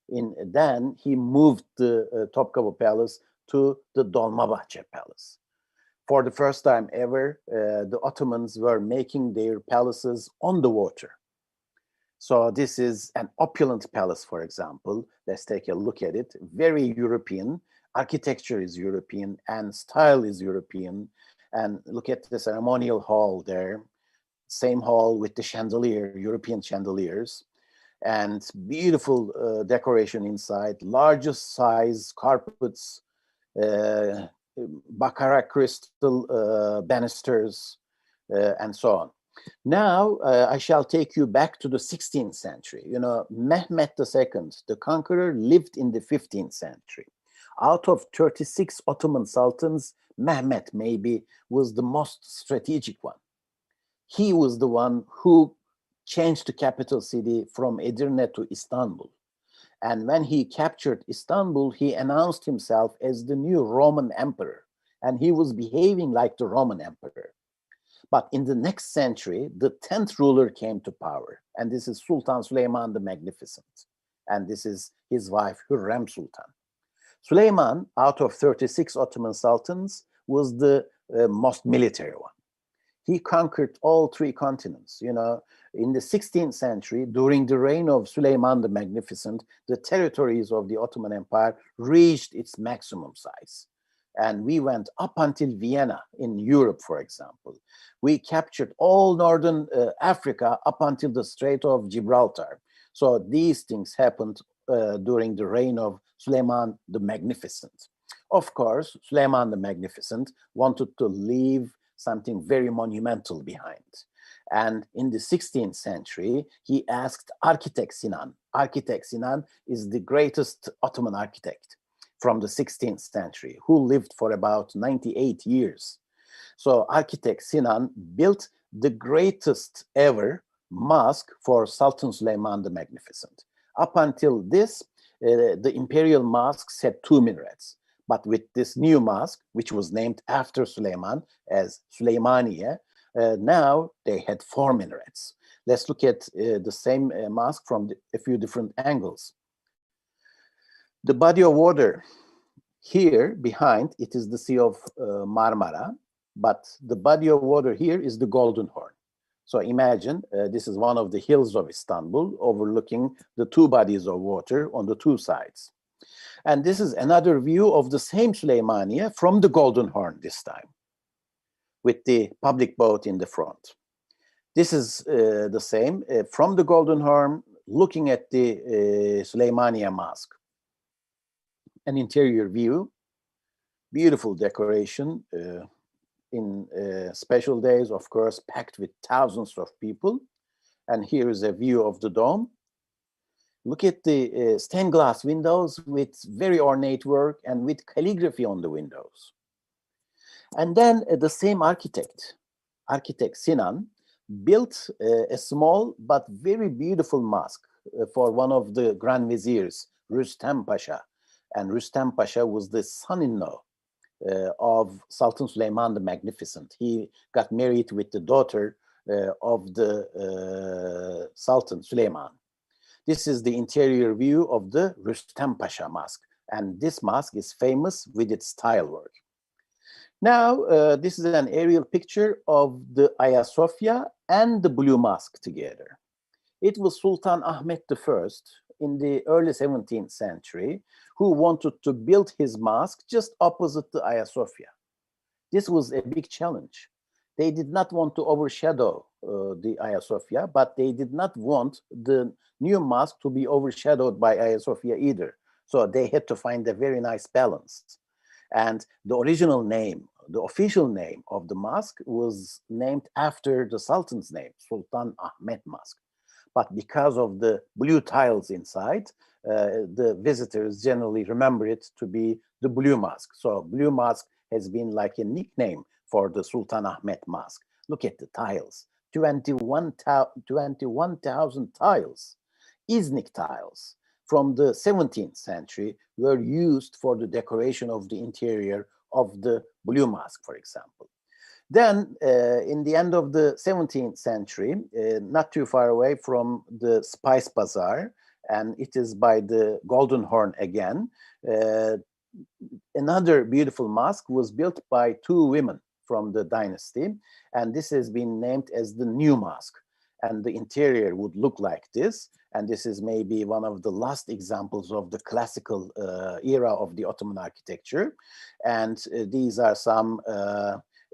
Then he moved the Topkapı Palace to the Dolmabahce Palace. For the first time ever, the Ottomans were making their palaces on the water. So this is an opulent palace, for example. Let's take a look at it. Very European. Architecture is European and style is European. And look at the ceremonial hall there. Same hall with the chandelier, European chandeliers. And beautiful decoration inside, largest size carpets, baccarat crystal banisters, and so on. Now, I shall take you back to the 16th century. You know, Mehmet II, the conqueror, lived in the 15th century. Out of 36 Ottoman sultans, Mehmet maybe was the most strategic one. He was the one who changed the capital city from Edirne to Istanbul. And when he captured Istanbul, he announced himself as the new Roman emperor. And he was behaving like the Roman emperor. But in the next century, the 10th ruler came to power. And this is Sultan Süleyman the Magnificent. And this is his wife, Hürrem Sultan. Süleyman, out of 36 Ottoman sultans, was the most military one. He conquered all 3 continents. You know, in the 16th century, during the reign of Süleyman the Magnificent, the territories of the Ottoman Empire reached its maximum size. And we went up until Vienna in Europe, for example. We captured all northern Africa up until the Strait of Gibraltar. So these things happened during the reign of Süleyman the Magnificent. Of course, Süleyman the Magnificent wanted to leave something very monumental behind. And in the 16th century, he asked architect Sinan. Architect Sinan is the greatest Ottoman architect from the 16th century, who lived for about 98 years. So architect Sinan built the greatest ever mosque for Sultan Süleyman the Magnificent. Up until this, the imperial mosques had 2 minarets. But with this new mosque, which was named after Süleyman as Süleymaniye, now they had 4 minarets. Let's look at the same mosque from a few different angles. The body of water here behind, it is the Sea of Marmara, but the body of water here is the Golden Horn. So imagine this is one of the hills of Istanbul overlooking the 2 bodies of water on the 2 sides. And this is another view of the same Süleymaniye from the Golden Horn this time, with the public boat in the front. This is the same from the Golden Horn, looking at the Süleymaniye Mosque. An interior view, beautiful decoration in special days, of course, packed with thousands of people. And here is a view of the dome. Look at the stained glass windows with very ornate work and with calligraphy on the windows. And then the same architect Sinan, built a small but very beautiful mosque for one of the Grand Viziers, Rüstem Pasha. And Rüstem Pasha was the son-in-law of Sultan Süleyman the Magnificent. He got married with the daughter of the Sultan Süleyman. This is the interior view of the Rüstem Pasha Mosque, and this mosque is famous with its tile work. Now, this is an aerial picture of the Ayasofya and the Blue Mosque together. It was Sultan Ahmet I in the early 17th century who wanted to build his mosque just opposite the Ayasofya. This was a big challenge. They did not want to overshadow the Ayasofya, but they did not want the new mosque to be overshadowed by Ayasofya either. So they had to find a very nice balance. And the original name, the official name of the mosque was named after the Sultan's name, Sultan Ahmet Mosque. But because of the blue tiles inside, the visitors generally remember it to be the Blue Mosque. So Blue Mosque has been like a nickname for the Sultan Ahmet Mosque. Look at the tiles, 21,000 tiles, Iznik tiles from the 17th century were used for the decoration of the interior of the Blue Mosque, for example. Then, in the end of the 17th century, not too far away from the Spice Bazaar, and it is by the Golden Horn again, another beautiful mosque was built by two women from the dynasty, and this has been named as the New Mosque. And the interior would look like this, and this is maybe one of the last examples of the classical era of the Ottoman architecture. And these are some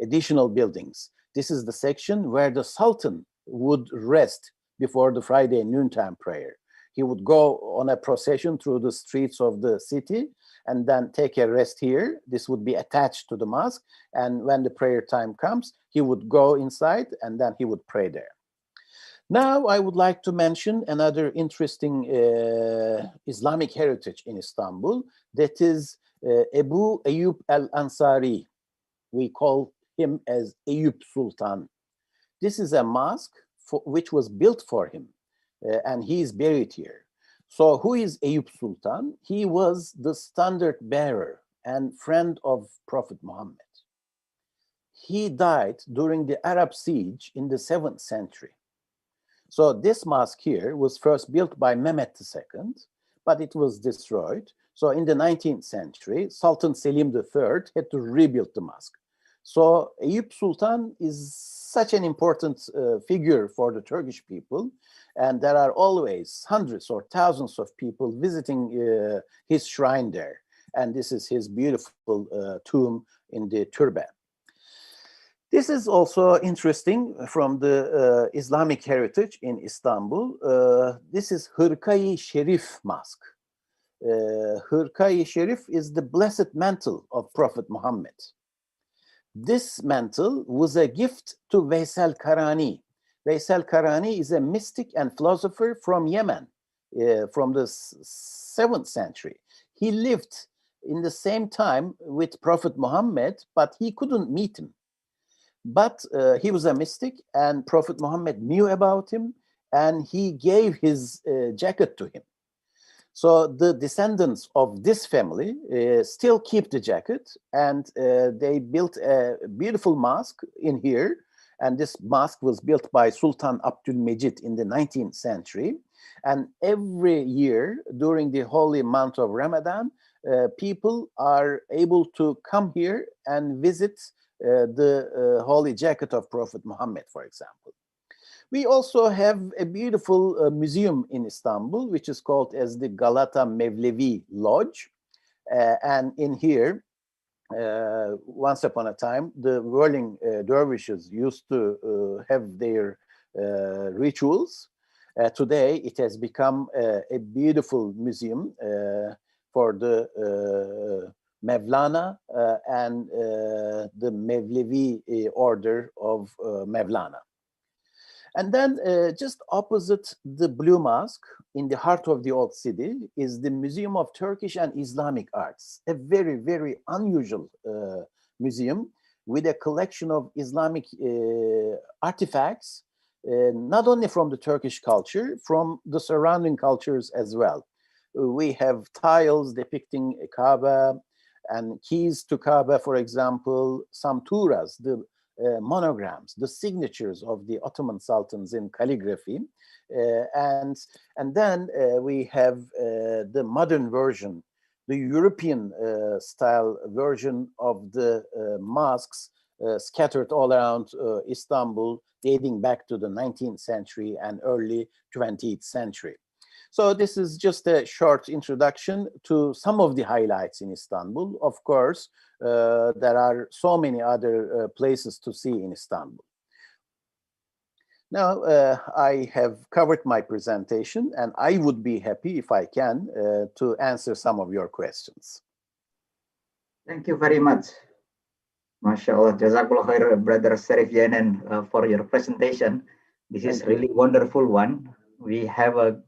additional buildings. This is the section where the Sultan would rest before the Friday noontime prayer. He would go on a procession through the streets of the city and then take a rest here. This would be attached to the mosque. And when the prayer time comes, he would go inside and then he would pray there. Now, I would like to mention another interesting Islamic heritage in Istanbul. That is Ebu Ayyub al-Ansari. We call him as Eyüp Sultan. This is a mosque which was built for him, and he is buried here. So who is Eyüp Sultan? He was the standard bearer and friend of Prophet Muhammad. He died during the Arab siege in the 7th century. So this mosque here was first built by Mehmet II, but it was destroyed. So in the 19th century, Sultan Selim III had to rebuild the mosque. So Eyüp Sultan is such an important figure for the Turkish people, and there are always hundreds or thousands of people visiting his shrine there. And this is his beautiful tomb in the Türbe. This is also interesting from the Islamic heritage in Istanbul. This is Hırka-i Şerif Mosque. Hırka-i Şerif is the blessed mantle of Prophet Muhammad. This mantle was a gift to Veysel Karani. Veysel Karani is a mystic and philosopher from Yemen, from the 7th century. He lived in the same time with Prophet Muhammad, but he couldn't meet him. But he was a mystic, and Prophet Muhammad knew about him, and he gave his jacket to him. So the descendants of this family still keep the jacket, and they built a beautiful mosque in here. And this mosque was built by Sultan Abdülmecid in the 19th century. And every year during the holy month of Ramadan, people are able to come here and visit the holy jacket of Prophet Muhammad, for example. We also have a beautiful museum in Istanbul, which is called as the Galata Mevlevi Lodge. And in here, once upon a time, the whirling dervishes used to have their rituals. Today, it has become a beautiful museum for the Mevlana and the Mevlevi order of Mevlana. And then just opposite the Blue Mosque, in the heart of the old city, is the Museum of Turkish and Islamic Arts, a very, very unusual museum with a collection of Islamic artifacts, not only from the Turkish culture, from the surrounding cultures as well. We have tiles depicting Kaaba and keys to Kaaba, for example, some turas, the monograms, the signatures of the Ottoman sultans in calligraphy. And then we have the modern version, the European style version of the mosques scattered all around Istanbul, dating back to the 19th century and early 20th century. So this is just a short introduction to some of the highlights in Istanbul. Of course, there are so many other places to see in Istanbul. Now, I have covered my presentation, and I would be happy if I can to answer some of your questions. Thank you very much. MashaAllah, Jazakallah khair, Brother Serif Yenen, for your presentation. This is really wonderful one. We have a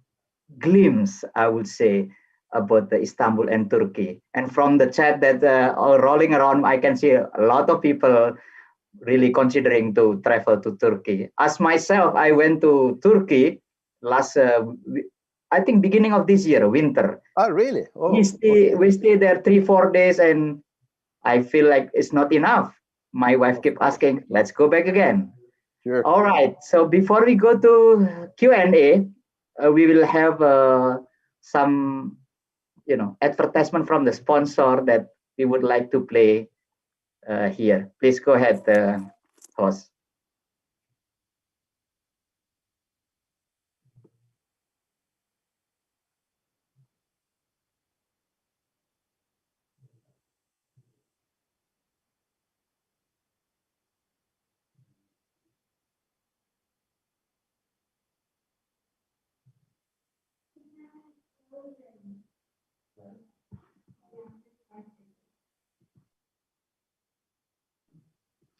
glimpse, I would say, about the Istanbul and Turkey. And from the chat that are rolling around, I can see a lot of people really considering to travel to Turkey. As myself, I went to Turkey last, I think beginning of this year, winter. Oh, really? Oh, we stay there 3-4 days, and I feel like it's not enough. My wife kept asking, let's go back again. Sure. All right. So before we go to Q&A, we will have some, advertisement from the sponsor that we would like to play here. Please go ahead, host.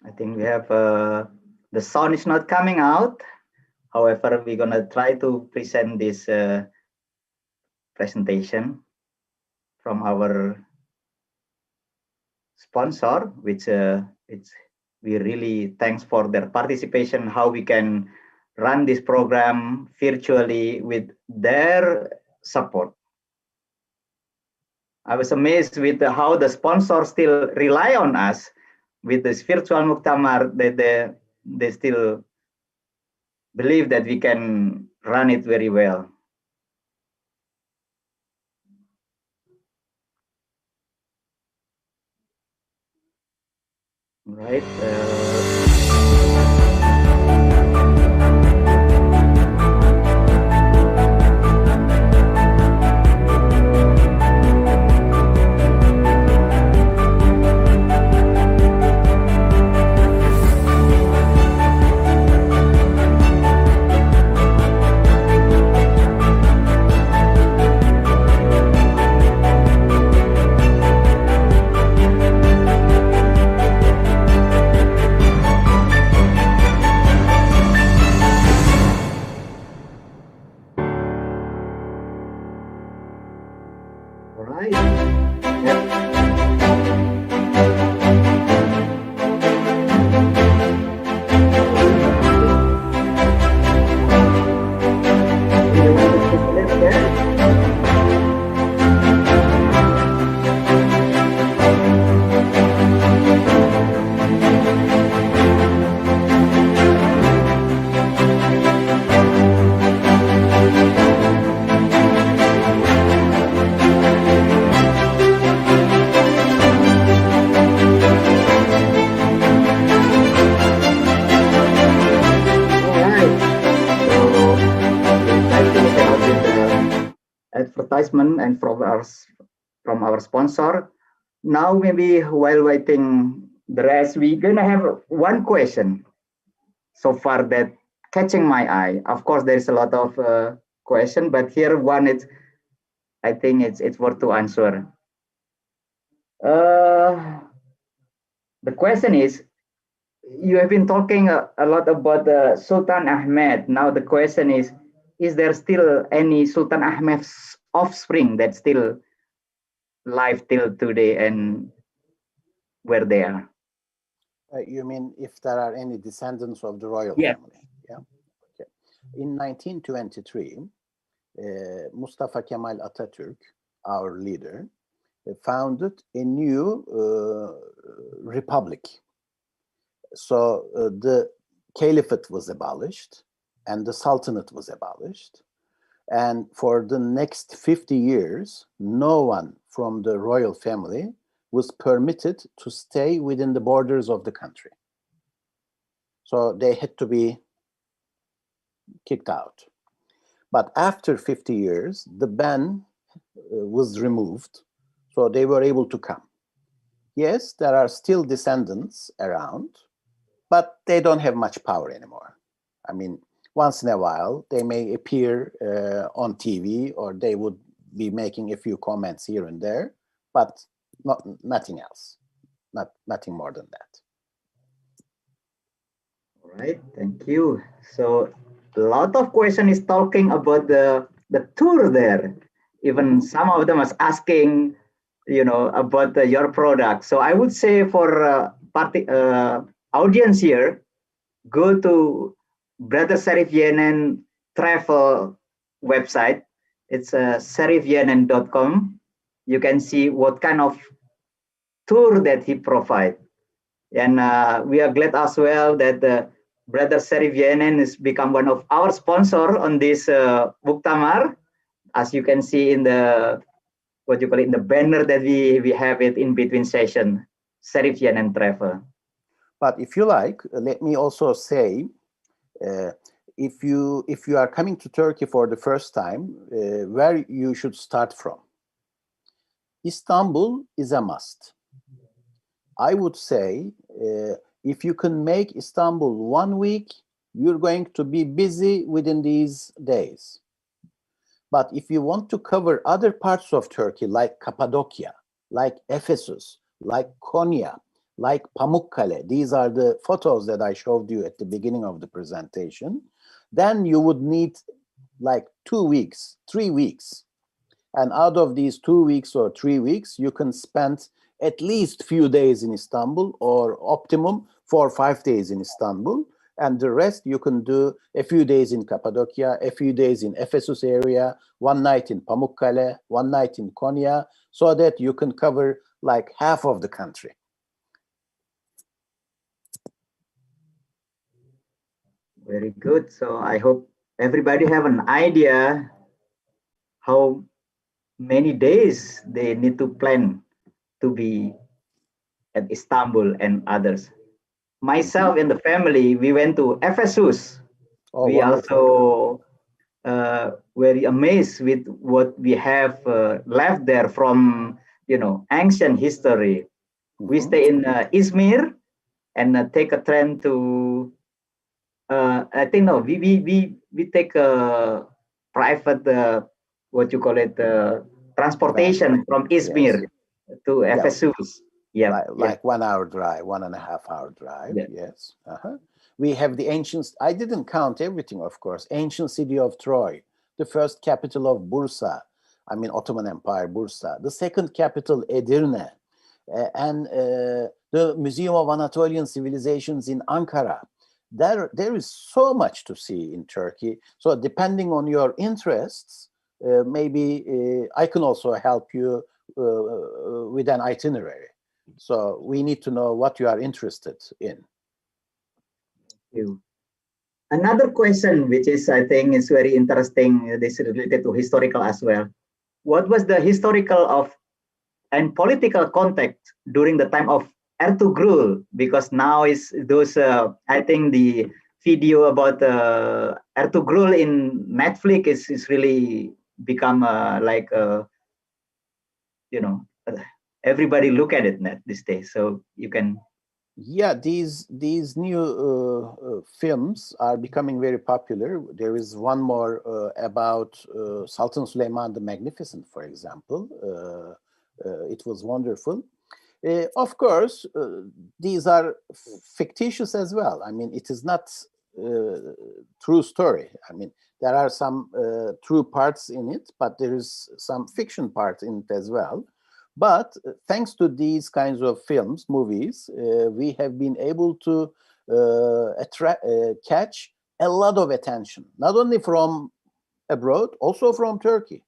I think we have, the sound is not coming out. However, we're going to try to present this presentation from our sponsor, which we really thanks for their participation, how we can run this program virtually with their support. I was amazed with how the sponsors still rely on us with this virtual Muktamar, that they still believe that we can run it very well. Right. All right. Advertisement and from our sponsor. Now maybe while waiting the rest, we're gonna have one question so far that catching my eye. Of course, there is a lot of question, but here one I think it's worth to answer. The question is, you have been talking a lot about Sultan Ahmed. Now the question is there still any Sultan Ahmed's offspring that's still live till today, and where they are? You mean if there are any descendants of the royal Yeah. family? Yeah. Okay. In 1923, Mustafa Kemal Atatürk, our leader, founded a new republic. So the caliphate was abolished and the sultanate was abolished. And for the next 50 years, no one from the royal family was permitted to stay within the borders of the country. So they had to be kicked out. But after 50 years, the ban was removed, so they were able to come. Yes, there are still descendants around, but they don't have much power anymore. I mean, once in a while, they may appear on TV, or they would be making a few comments here and there, but nothing else, nothing more than that. All right, thank you. So a lot of question is talking about the tour there. Even some of them is asking, about your product. So I would say for audience here, go to Brother Serif Yenen travel website. It's serifyenen.com. You can see what kind of tour that he provides. And we are glad as well that Brother Serif Yenen has become one of our sponsor on this Muktamar. As you can see in the in the banner that we have it in between session, Serif Yenen Travel. But if you like, let me also say, if you are coming to Turkey for the first time, where you should start from. Istanbul is a must. I would say if you can make Istanbul 1 week, you're going to be busy within these days. But if you want to cover other parts of Turkey, like Cappadocia, like Ephesus, like Konya, like Pamukkale, these are the photos that I showed you at the beginning of the presentation, then you would need like 2 weeks, 3 weeks. And out of these 2 weeks or 3 weeks, you can spend at least few days in Istanbul, or optimum 4 or 5 days in Istanbul. And the rest you can do a few days in Cappadocia, a few days in Ephesus area, 1 night in Pamukkale, 1 night in Konya, so that you can cover like half of the country. Very good. So I hope everybody have an idea how many days they need to plan to be at Istanbul and others. Myself and the family, we went to Ephesus. Oh, we wonderful. also very amazed with what we have left there from ancient history. We stay in Izmir and take a train to I think no we take a private what you call it transportation from Izmir to Ephesus. Yeah, like 1 hour drive, 1.5 hour drive. Yeah. Yes. We have the ancient, I didn't count everything, of course, ancient city of Troy, the first capital of Bursa, I mean Ottoman Empire, Bursa, the second capital, Edirne, and the Museum of Anatolian Civilizations in Ankara. There is so much to see in Turkey. So depending on your interests, maybe I can also help you with an itinerary. So we need to know what you are interested in. Another question, which is I think is very interesting, this is related to historical as well. What was the historical of and political context during the time of Ertugrul? Because now is those I think the video about Ertugrul in Netflix is really become everybody look at it these days. So you can. Yeah, these new films are becoming very popular. There is one more about Sultan Süleyman the Magnificent, for example. It was wonderful. Of course, these are fictitious as well. I mean, it is not true story. I mean, there are some true parts in it, but there is some fiction part in it as well. But thanks to these kinds of films, movies, we have been able to catch a lot of attention, not only from abroad, also from Turkey.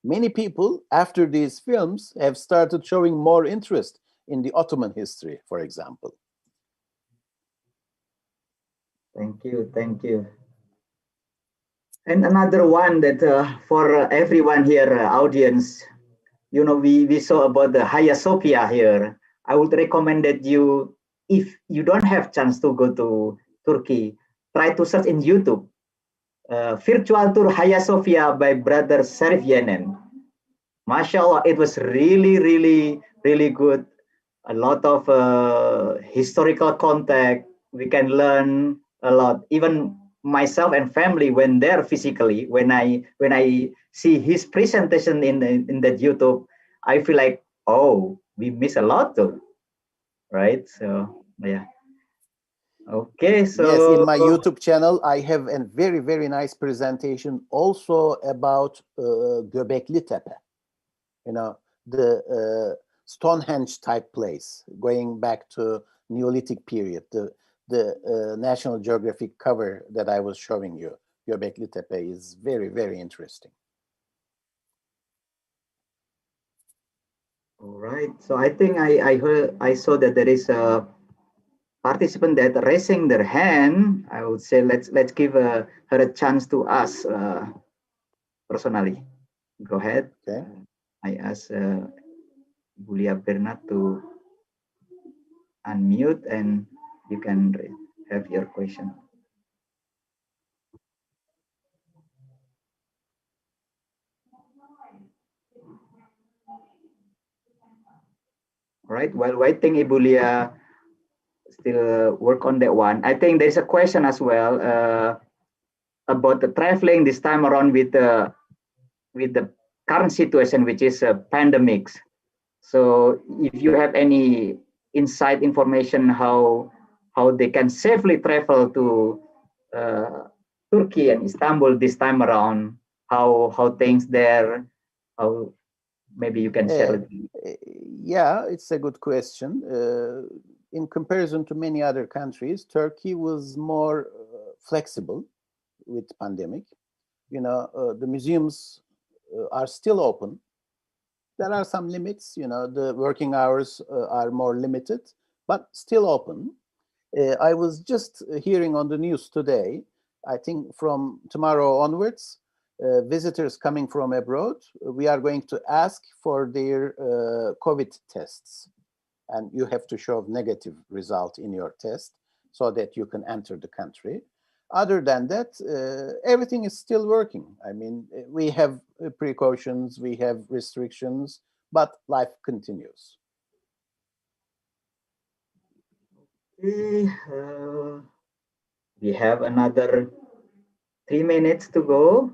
Many people, after these films, have started showing more interest in the Ottoman history, for example. Thank you. Thank you. And another one that for everyone here, audience, you know, we saw about the Hagia Sophia here. I would recommend that you, if you don't have chance to go to Turkey, try to search in YouTube. Virtual Tour Hagia Sophia by Brother Serif Yenen. MashaAllah, it was really, really, really good. A lot of historical contact. We can learn a lot. Even myself and family went there physically. When I see his presentation in that YouTube, I feel like, oh, we miss a lot too, right? So yeah. Okay, Yes, in so my YouTube channel, I have a very, very nice presentation also about Göbekli Tepe. You know, the Stonehenge type place, going back to Neolithic period. The National Geographic cover that I was showing you, Göbekli Tepe, is very, very interesting. all right. So I think I saw that there is a participant that raising their hand. I would say let's give her a chance to ask personally. Go ahead. Okay. I ask Bulia Bernat to unmute and you can have your question. All right. While waiting, Ibulia still work on that one. I think there's a question as well about the traveling this time around with the current situation, which is pandemics. So if you have any inside information how they can safely travel to Turkey and Istanbul this time around, how things there, how maybe you can share with me. Yeah, it's a good question. In comparison to many other countries, Turkey was more flexible with pandemic. You know, the museums are still open. There are some limits, you know, the working hours are more limited, but still open. I was just hearing on the news today, I think from tomorrow onwards, visitors coming from abroad, we are going to ask for their COVID tests. And you have to show negative result in your test so that you can enter the country. Other than that, everything is still working. I mean, we have precautions, we have restrictions, but life continues. Okay, we have another 3 minutes to go,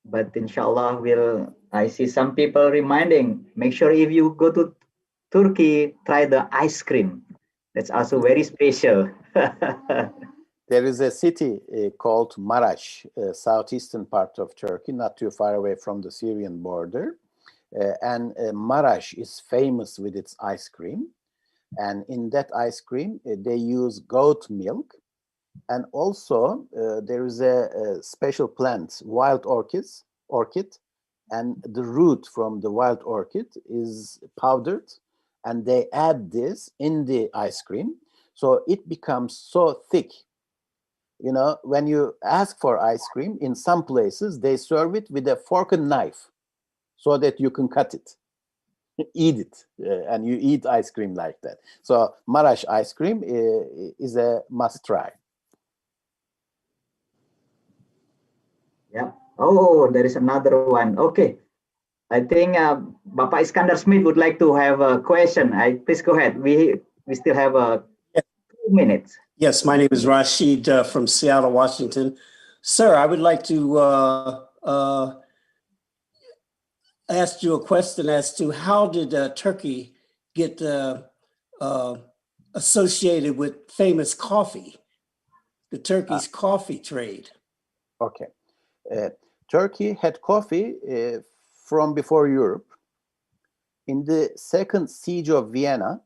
but inshallah I see some people reminding, make sure if you go to Turkey, try the ice cream. That's also very special. There is a city called Maraş, southeastern part of Turkey, not too far away from the Syrian border. And Maraş is famous with its ice cream. And in that ice cream, they use goat milk. And also, there is a special plant, wild orchid, and the root from the wild orchid is powdered, and they add this in the ice cream. So it becomes so thick. You know, when you ask for ice cream, in some places, they serve it with a fork and knife so that you can cut it, eat it, and you eat ice cream like that. So Maraş ice cream is a must try. Yeah. Oh, there is another one. Okay. I think Bapak Iskandar Smith would like to have a question. Please go ahead. We still have 2 minutes. Yes, my name is Rashid from Seattle, Washington. Sir, I would like to ask you a question as to how did Turkey get associated with famous coffee, the Turkey's coffee trade? Okay. Turkey had coffee from before Europe. In the second siege of Vienna,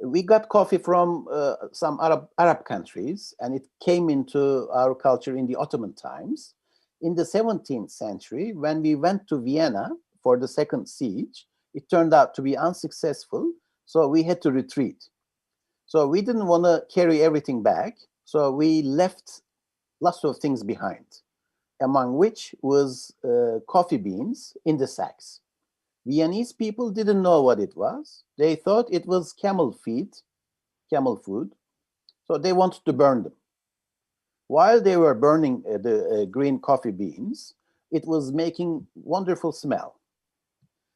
we got coffee from some Arab countries, and it came into our culture in the Ottoman times. In the 17th century, when we went to Vienna for the second siege, it turned out to be unsuccessful, so we had to retreat. So we didn't want to carry everything back, So we left lots of things behind, among which was coffee beans in the sacks. Viennese people didn't know what it was. They thought it was camel food. So they wanted to burn them. While they were burning the green coffee beans, it was making wonderful smell.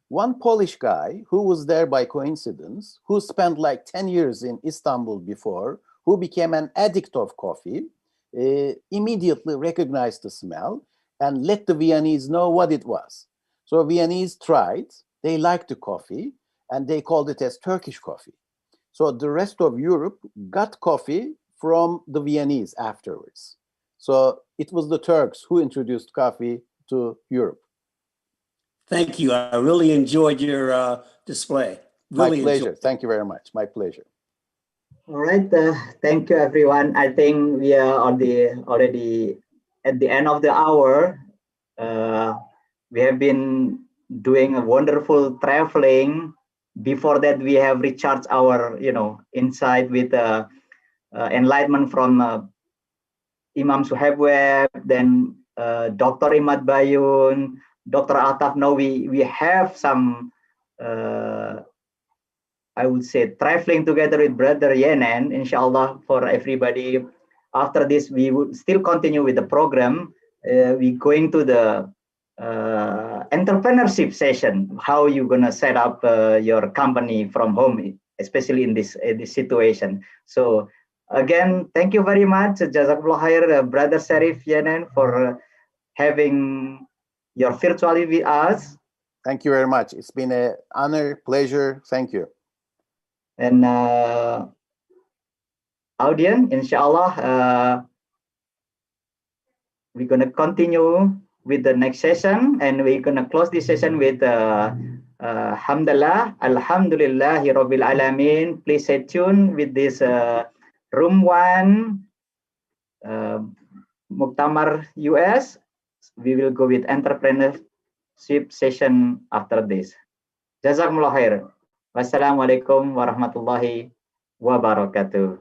One Polish guy who was there by coincidence, who spent like 10 years in Istanbul before, who became an addict of coffee, immediately recognized the smell and let the Viennese know what it was. So Viennese tried, they liked the coffee, and they called it as Turkish coffee. So the rest of Europe got coffee from the Viennese afterwards. So it was the Turks who introduced coffee to Europe. Thank you. I really enjoyed your display. Really My pleasure. Thank you very much. My pleasure. All right. Thank you, everyone. I think we are already at the end of the hour. We have been doing a wonderful traveling. Before that, we have recharged our, insight with enlightenment from Imam Suhaib Web, then Dr. Imad Bayun, Dr. Altaf. Now we have some, I would say, traveling together with Brother Yenen, inshallah, for everybody. After this, we would still continue with the program. We're going to the entrepreneurship session, how you're going to set up your company from home, especially in this situation. So again, thank you very much, Jazakallah khair, Brother Serif Yenen, for having your virtually with us. Thank you very much. It's been an honor, pleasure. Thank you. And audience, inshallah, we're going to continue with the next session, and we're going to close this session with Alhamdulillah, Alhamdulillahi Rabbil Alamin. Please stay tuned with this room 1, Muktamar US. We will go with entrepreneurship session after this. Jazakumullah khair. Wassalamualaikum warahmatullahi wabarakatuh.